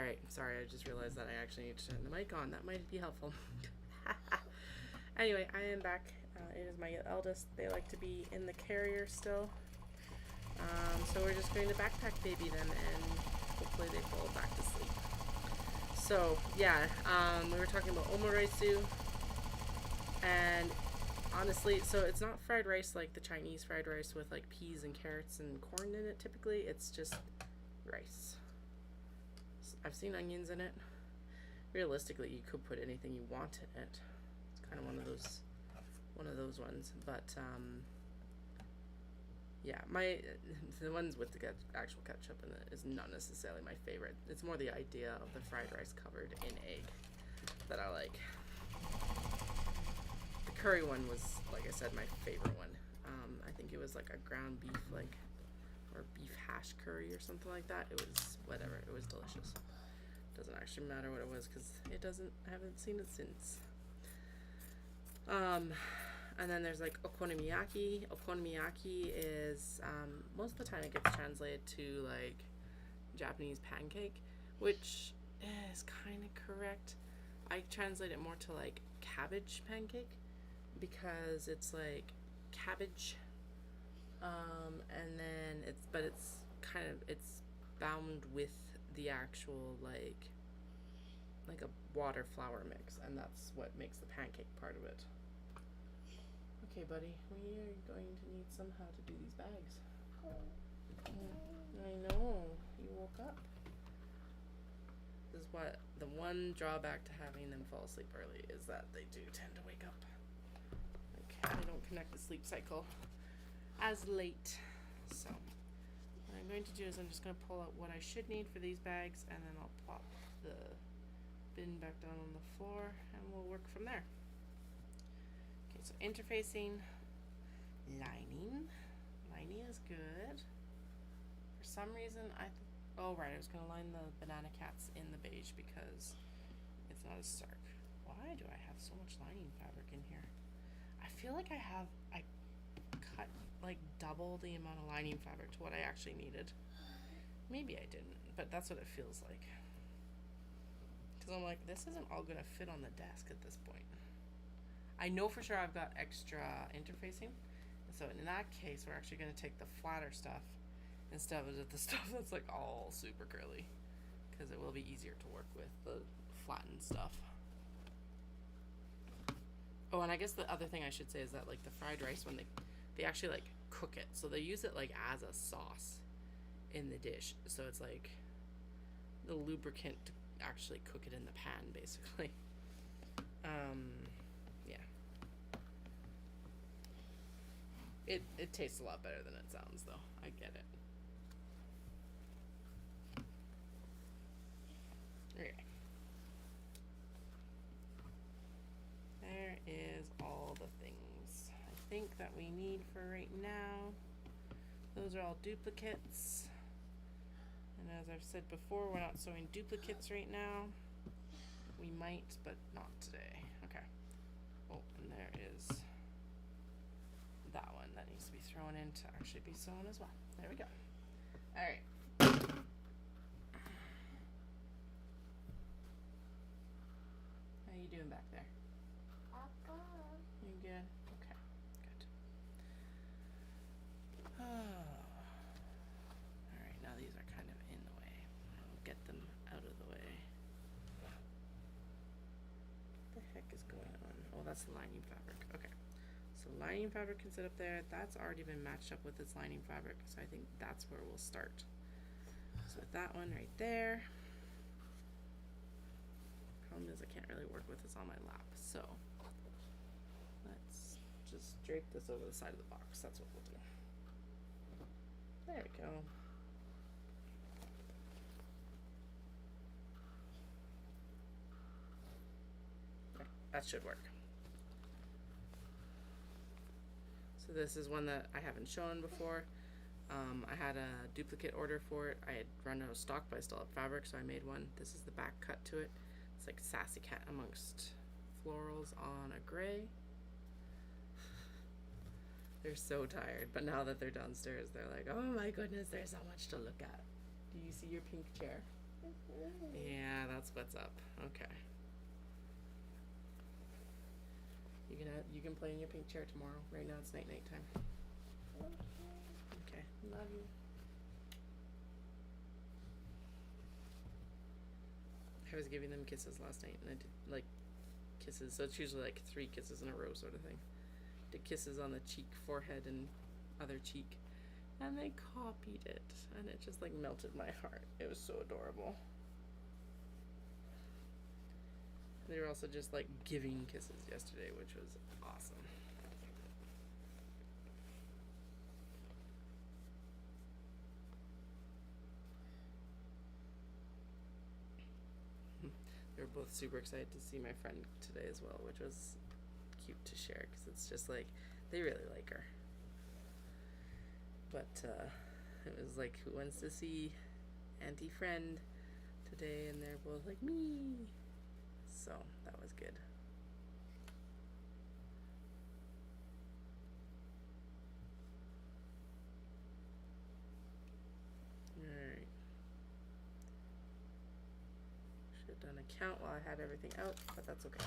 Alright, sorry, I just realized that I actually need to turn the mic on. That might be helpful. Anyway, I am back. It is my eldest. They like to be in the carrier still. So we're just going to backpack baby them, and hopefully they fall back to sleep. So, yeah, we were talking about omuraisu, and honestly, so it's not fried rice like the Chinese fried rice with like peas and carrots and corn in it typically. It's just rice. I've seen onions in it. Realistically, you could put anything you want in it. It's kind of one of those ones, but yeah, the ones with the actual ketchup in it is not necessarily my favorite. It's more the idea of the fried rice covered in egg that I like. The curry one was, like I said, my favorite one. I think it was like a ground beef, or beef hash curry or something like that. It was whatever. It was delicious. Doesn't actually matter what it was because I haven't seen it since. And then there's like okonomiyaki. Okonomiyaki is, most of the time it gets translated to like Japanese pancake, which is kind of correct. I translate it more to like cabbage pancake because it's like cabbage, and then it's bound with the actual like a water flour mix, and that's what makes the pancake part of it. Okay, buddy, we are going to need somehow to do these bags. I know, you woke up. This is what the one drawback to having them fall asleep early is that they do tend to wake up. Okay, they don't connect the sleep cycle as late. So what I'm going to do is I'm just going to pull out what I should need for these bags, and then I'll plop the bin back down on the floor, and we'll work from there. Okay, so interfacing, lining is good. For some reason I was going to line the banana cats in the beige because it's not as stark. Why do I have so much lining fabric in here? I feel like I cut like double the amount of lining fabric to what I actually needed. Maybe I didn't, but that's what it feels like. Because I'm like, this isn't all going to fit on the desk at this point. I know for sure I've got extra interfacing. So in that case, we're actually going to take the flatter stuff instead of the stuff that's like all super curly, because it will be easier to work with the flattened stuff. Oh, and I guess the other thing I should say is that like the fried rice, when they actually like cook it, so they use it like as a sauce in the dish. So it's like the lubricant to actually cook it in the pan, basically. Yeah. It tastes a lot better than it sounds, though. I get it. Okay. There is all the things I think that we need for right now. Those are all duplicates. And as I've said before, we're not sewing duplicates right now. We might, but not today. Okay. Oh, and there is that one that needs to be thrown in to actually be sewn as well. There we go. All right. How you doing back there? You good? Okay, good. All right, now these are kind of in the way. I'll get them out of the way. What the heck is going on? Oh, that's the lining fabric. Okay. So lining fabric can sit up there. That's already been matched up with this lining fabric, so I think that's where we'll start. So with that one right there. Problem is I can't really work with this on my lap, so let's just drape this over the side of the box. That's what we'll do. There we go. Okay, that should work. So this is one that I haven't shown before. I had a duplicate order for it. I had run out of stock, but I still have fabric, so I made one. This is the back cut to it. It's like sassy cat amongst florals on a gray. They're so tired, but now that they're downstairs, they're like, oh my goodness, there's so much to look at. Do you see your pink chair? Yeah, that's what's up. Okay. You can play in your pink chair tomorrow. Right now it's night time. Okay. Love you. I was giving them kisses last night, and I did like kisses. So it's usually like 3 kisses in a row, sort of thing. Did kisses on the cheek, forehead, and other cheek, and they copied it, and it just like melted my heart. It was so adorable. They were also just like giving kisses yesterday, which was awesome. They were both super excited to see my friend today as well, which was cute to share because it's just like they really like her. But it was like, who wants to see Auntie Friend today? And they're both like, me. So that was good. Alright. Should have done a count while I had everything out, but that's okay.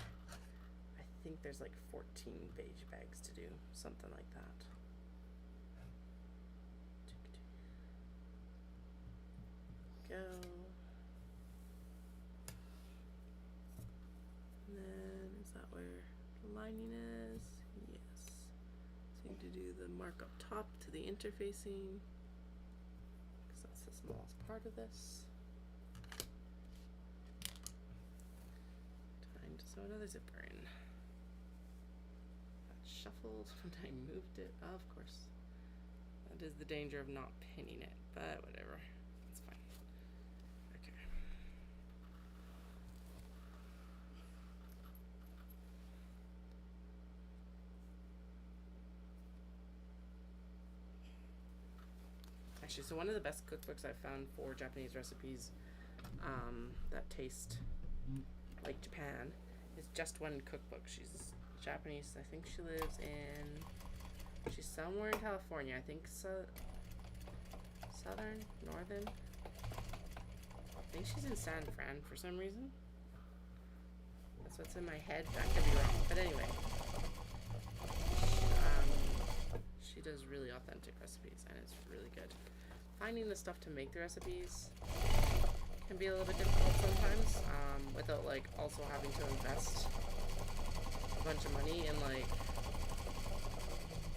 I think there's like 14 beige bags to do, something like that. Go. And then, is that where the lining is? Yes. So you need to do the mark up top to the interfacing, because that's the smallest part of this. Time to sew another zipper in. That shuffled when I moved it, of course. That is the danger of not pinning it, but whatever. It's fine. Okay. Actually, so one of the best cookbooks I've found for Japanese recipes that taste like Japan is Just One Cookbook. She's Japanese. I think she lives in, she's somewhere in California. I think southern, northern. I think she's in San Fran for some reason. That's what's in my head. That could be wrong. But anyway, she does really authentic recipes, and it's really good. Finding the stuff to make the recipes can be a little bit difficult sometimes, without like also having to invest a bunch of money in like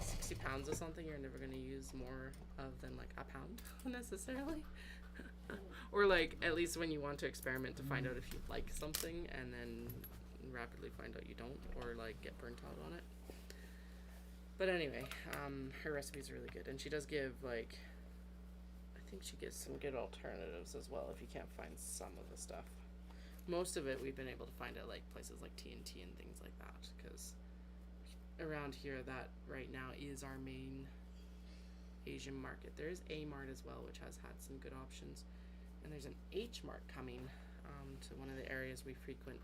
60 pounds of something you're never going to use more of than like a pound necessarily. Or like at least when you want to experiment to find out if you like something and then rapidly find out you don't, or like get burnt out on it. But anyway, her recipes are really good, and she does give like, I think she gives some good alternatives as well if you can't find some of the stuff. Most of it we've been able to find at like places like T&T and things like that, because around here that right now is our main Asian market. There is A Mart as well, which has had some good options, and there's an H Mart coming to one of the areas we frequent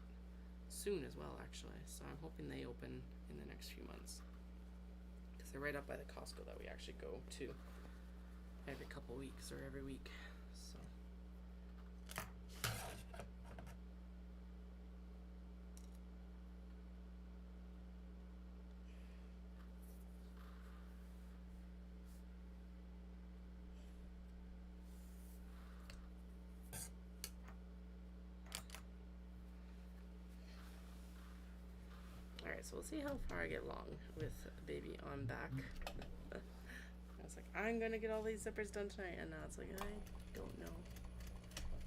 soon as well, actually. So I'm hoping they open in the next few months, because they're right up by the Costco that we actually go to every couple weeks or every week. So alright, so we'll see how far I get along with baby on back. I was like, I'm gonna get all these zippers done tonight, and now it's like, I don't know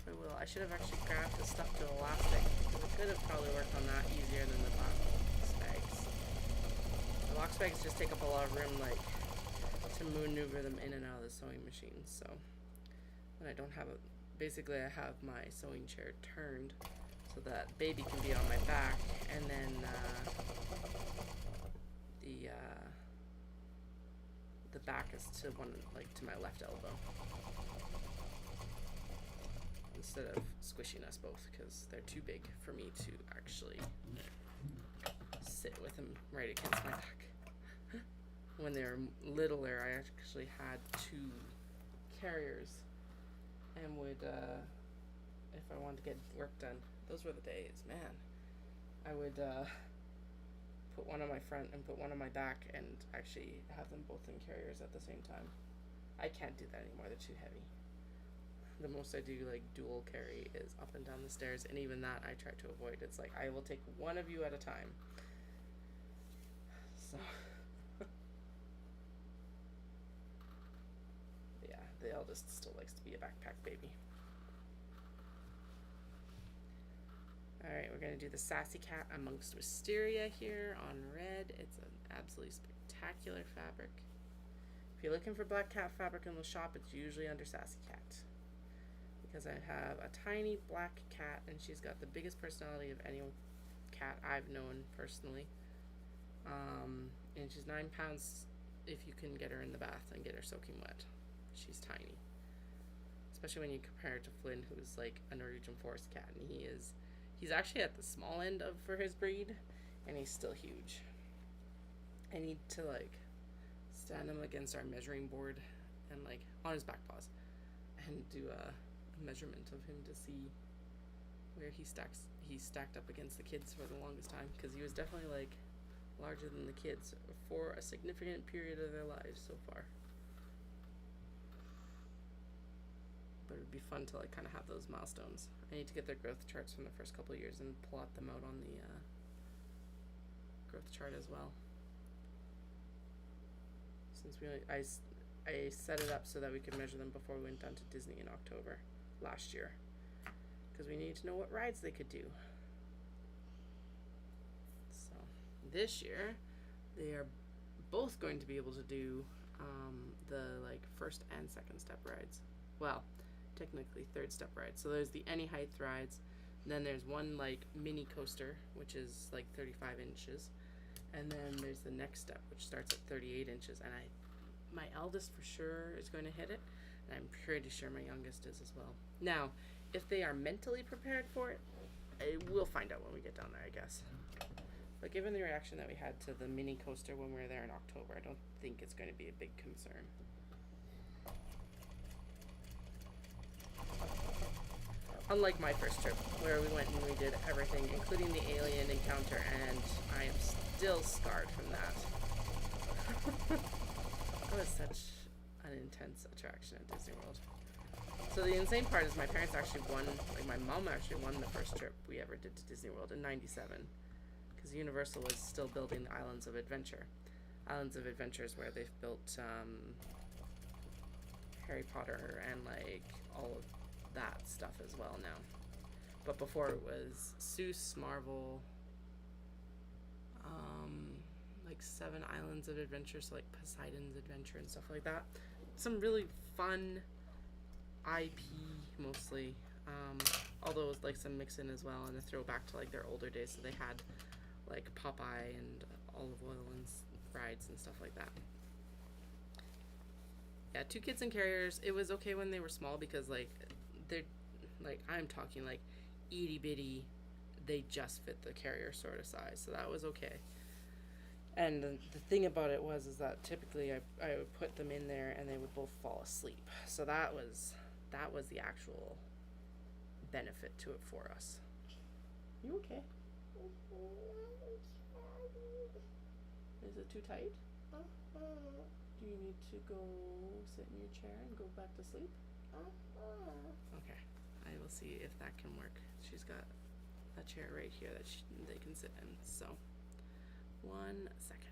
if I will. I should have actually grabbed the stuff to elastic, because I could have probably worked on that easier than the box bags. The box bags just take up a lot of room, like, to maneuver them in and out of the sewing machine. So when I don't have a, basically I have my sewing chair turned so that baby can be on my back, and then the back is to one, like to my left elbow, instead of squishing us both, because they're too big for me to actually sit with them right against my back. When they were littler, I actually had 2 carriers and would if I wanted to get work done. Those were the days, man. I would put one on my front and put one on my back and actually have them both in carriers at the same time. I can't do that anymore. They're too heavy. The most I do, like, dual carry is up and down the stairs, and even that I try to avoid. It's like, I will take one of you at a time. So, yeah, the eldest still likes to be a backpack baby. Alright, we're going to do the Sassy Cat Amongst Wisteria here on red. It's an absolutely spectacular fabric. If you're looking for black cat fabric in the shop, it's usually under Sassy Cat. Because I have a tiny black cat, and she's got the biggest personality of any cat I've known personally. And she's 9 pounds if you can get her in the bath and get her soaking wet. She's tiny. Especially when you compare it to Flynn, who's like a Norwegian forest cat, and he's actually at the small end for his breed, and he's still huge. I need to like stand him against our measuring board and like on his back paws and do a measurement of him to see where he stacked up against the kids for the longest time, because he was definitely like larger than the kids for a significant period of their lives so far. But it would be fun to like kind of have those milestones. I need to get their growth charts from the first couple of years and plot them out on the growth chart as well. Since I set it up so that we could measure them before we went down to Disney in October last year, because we needed to know what rides they could do. So this year they are both going to be able to do the like first and second step rides. Well, technically third step rides. So there's the any height rides, and then there's one like mini coaster which is like 35 inches, and then there's the next step which starts at 38 inches, and my eldest for sure is going to hit it, and I'm pretty sure my youngest is as well. Now, if they are mentally prepared for it, we'll find out when we get down there, I guess. But given the reaction that we had to the mini coaster when we were there in October, I don't think it's going to be a big concern. Unlike my first trip, where we went and we did everything, including the alien encounter, and I am still scarred from that. That was such an intense attraction at Disney World. So the insane part is my parents actually won, like my mom actually won the first trip we ever did to Disney World in '97, because Universal was still building the Islands of Adventure. Islands of Adventure is where they've built Harry Potter and like all of that stuff as well now. But before it was Seuss, Marvel, like 7 Islands of Adventure, so like Poseidon's Adventure and stuff like that. Some really fun IP mostly, although it was like some mix in as well, and a throwback to like their older days, so they had like Popeye and olive oil and rides and stuff like that. Yeah, 2 kids in carriers. It was okay when they were small, because like they're like, I'm talking like itty bitty, they just fit the carrier sort of size, so that was okay. And the thing about it was that typically I would put them in there and they would both fall asleep, so that was the actual benefit to it for us. You okay? Is it too tight? Do you need to go sit in your chair and go back to sleep? Okay, I will see if that can work. She's got a chair right here that they can sit in, so 1 second.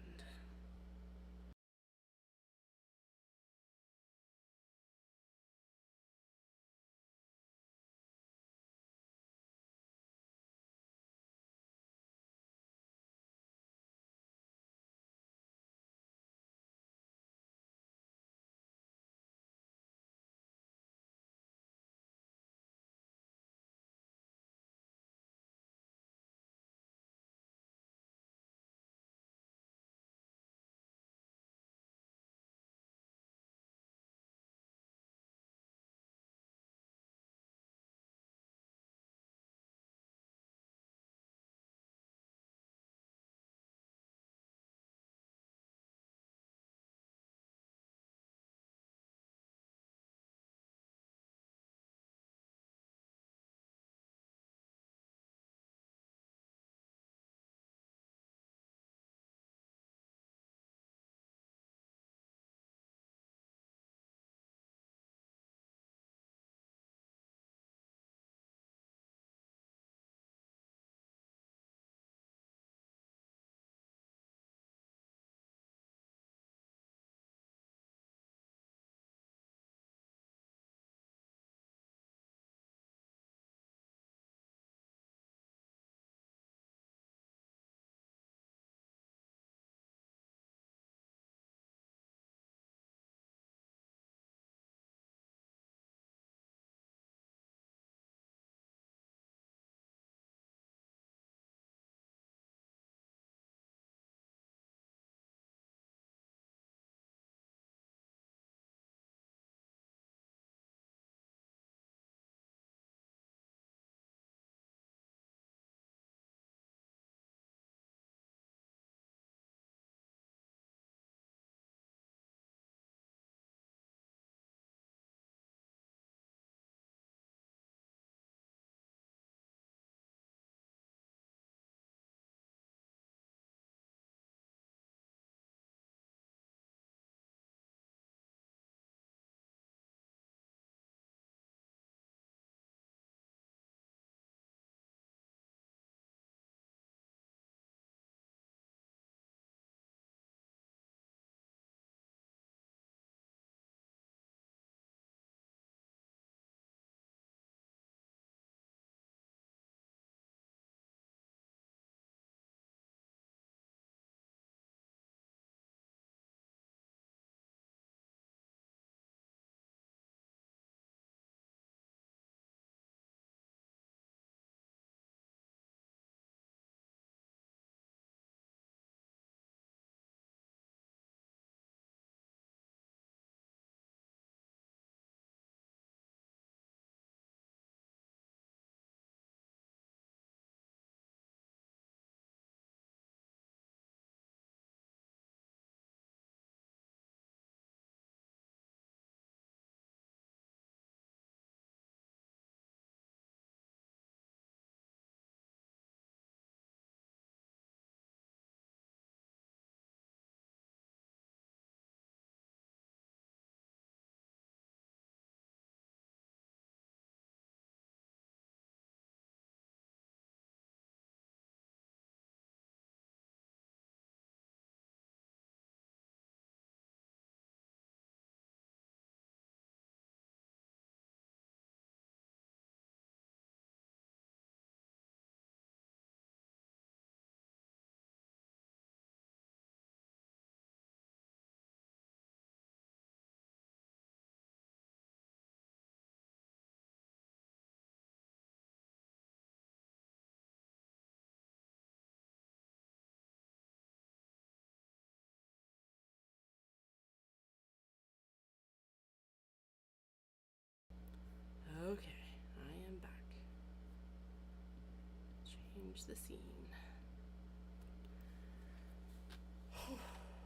change the scene.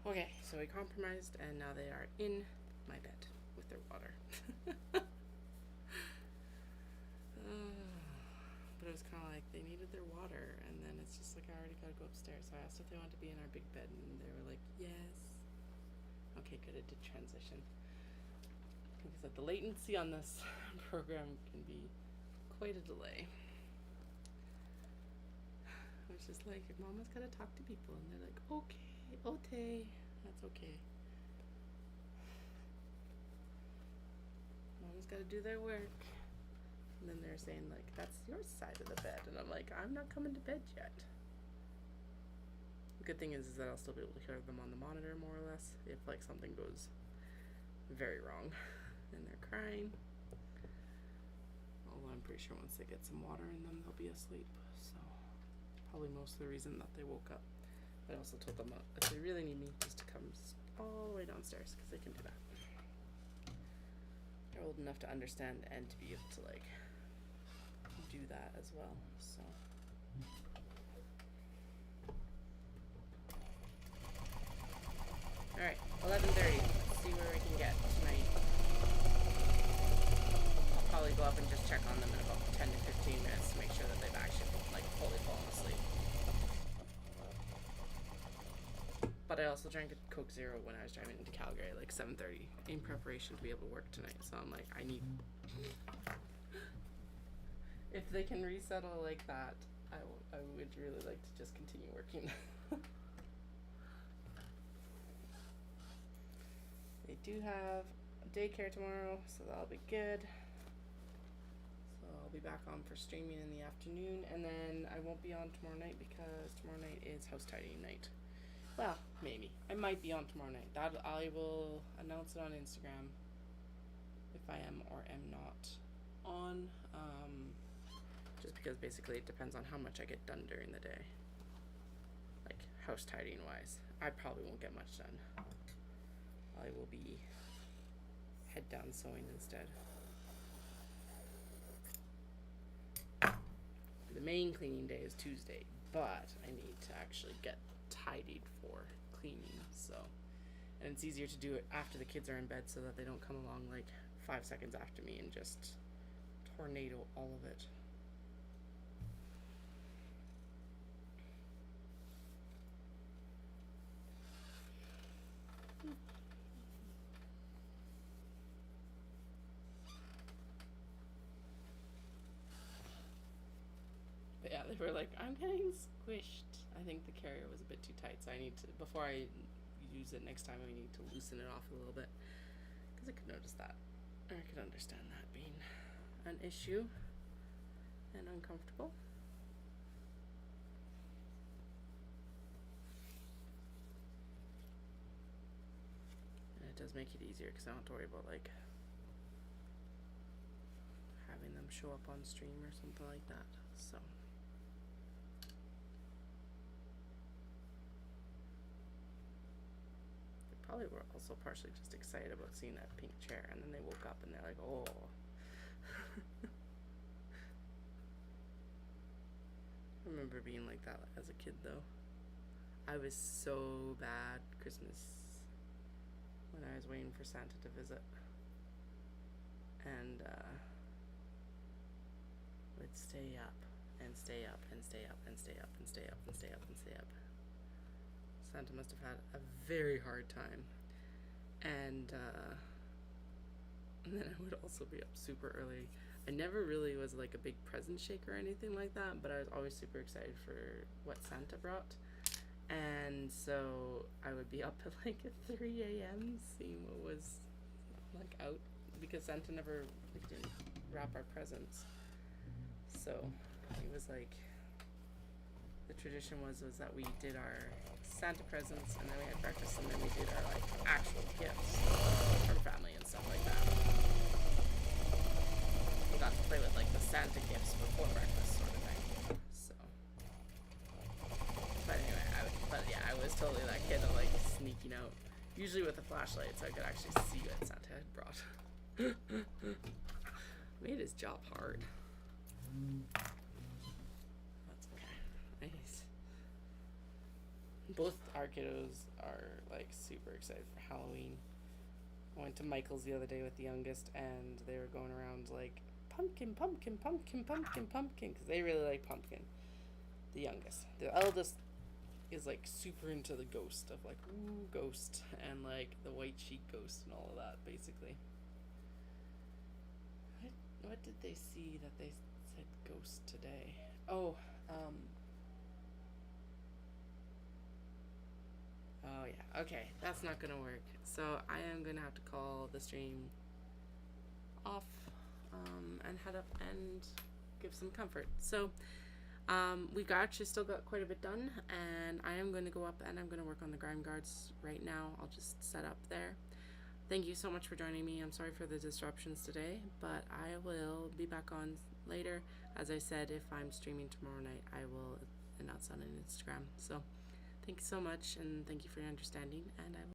Okay, so we compromised and now they are in my bed with their water. But it was kind of like they needed their water, and then it's just like I already got to go upstairs. So I asked if they wanted to be in our big bed, and they were like, yes. Okay, good, it did transition. Like I said, the latency on this program can be quite a delay. I was just like, Mama's got to talk to people, and they're like, okay, that's okay. Mama's got to do their work. And then they're saying like, that's your side of the bed. And I'm like, I'm not coming to bed yet. The good thing is that I'll still be able to hear them on the monitor more or less if like something goes very wrong and they're crying. Although I'm pretty sure once they get some water in them, they'll be asleep. So probably most of the reason that they woke up. I also told them if they really need me, just to come all the way downstairs because they can do that. They're old enough to understand and to be able to like do that as well. So alright, 11:30. Let's see where we can get tonight. I'll probably go up and just check on them in about 10 to 15 minutes to make sure that they've actually like fully fallen asleep. But I also drank a Coke Zero when I was driving into Calgary at like 7:30 in preparation to be able to work tonight. So I'm like, I need. If they can resettle like that, I would really like to just continue working. They do have daycare tomorrow, so that'll be good. So I'll be back on for streaming in the afternoon, and then I won't be on tomorrow night because tomorrow night is house tidying night. Well, maybe. I might be on tomorrow night. That I will announce it on Instagram if I am or am not on. Just because basically it depends on how much I get done during the day. Like house tidying wise. I probably won't get much done. I will be head down sewing instead. The main cleaning day is Tuesday, but I need to actually get tidied for cleaning, so, and it's easier to do it after the kids are in bed so that they don't come along like 5 seconds after me and just tornado all of it. But yeah, they were like, I'm getting squished. I think the carrier was a bit too tight, so I need to, before I use it next time, I need to loosen it off a little bit. Because I could notice that. Or I could understand that being an issue and uncomfortable. And it does make it easier because I don't have to worry about like having them show up on stream or something like that. So probably were also partially just excited about seeing that pink chair, and then they woke up and they're like, oh. I remember being like that as a kid though. I was so bad Christmas when I was waiting for Santa to visit, and would stay up and stay up and stay up and stay up and stay up and stay up and stay up. Santa must have had a very hard time, and then I would also be up super early. I never really was like a big present shaker or anything like that, but I was always super excited for what Santa brought, and so I would be up at like at 3 a.m. seeing what was like out, because Santa never didn't wrap our presents, so it was like the tradition was that we did our Santa presents, and then we had breakfast, and then we did our like actual gifts from family and stuff like that. We got to play with like the Santa gifts before breakfast sort of thing. So, but anyway, I was totally that kid of like sneaking out, usually with a flashlight, so I could actually see what Santa had brought. Made his job hard. That's okay. Nice. Both our kiddos are like super excited for Halloween. I went to Michael's the other day with the youngest, and they were going around like pumpkin, pumpkin, pumpkin, pumpkin, pumpkin, because they really like pumpkin. The youngest, the eldest, is like super into the ghost of like ooh ghost and like the white sheet ghost and all of that basically. What did they see that they said ghost today? Oh, oh yeah, okay, that's not gonna work. So I am gonna have to call the stream off, and head up and give some comfort. So, we've actually still got quite a bit done, and I am going to go up and I'm going to work on the grime guards right now. I'll just set up there. Thank you so much for joining me. I'm sorry for the disruptions today, but I will be back on later. As I said, if I'm streaming tomorrow night, I will announce on Instagram. So thank you so much, and thank you for your understanding, and I will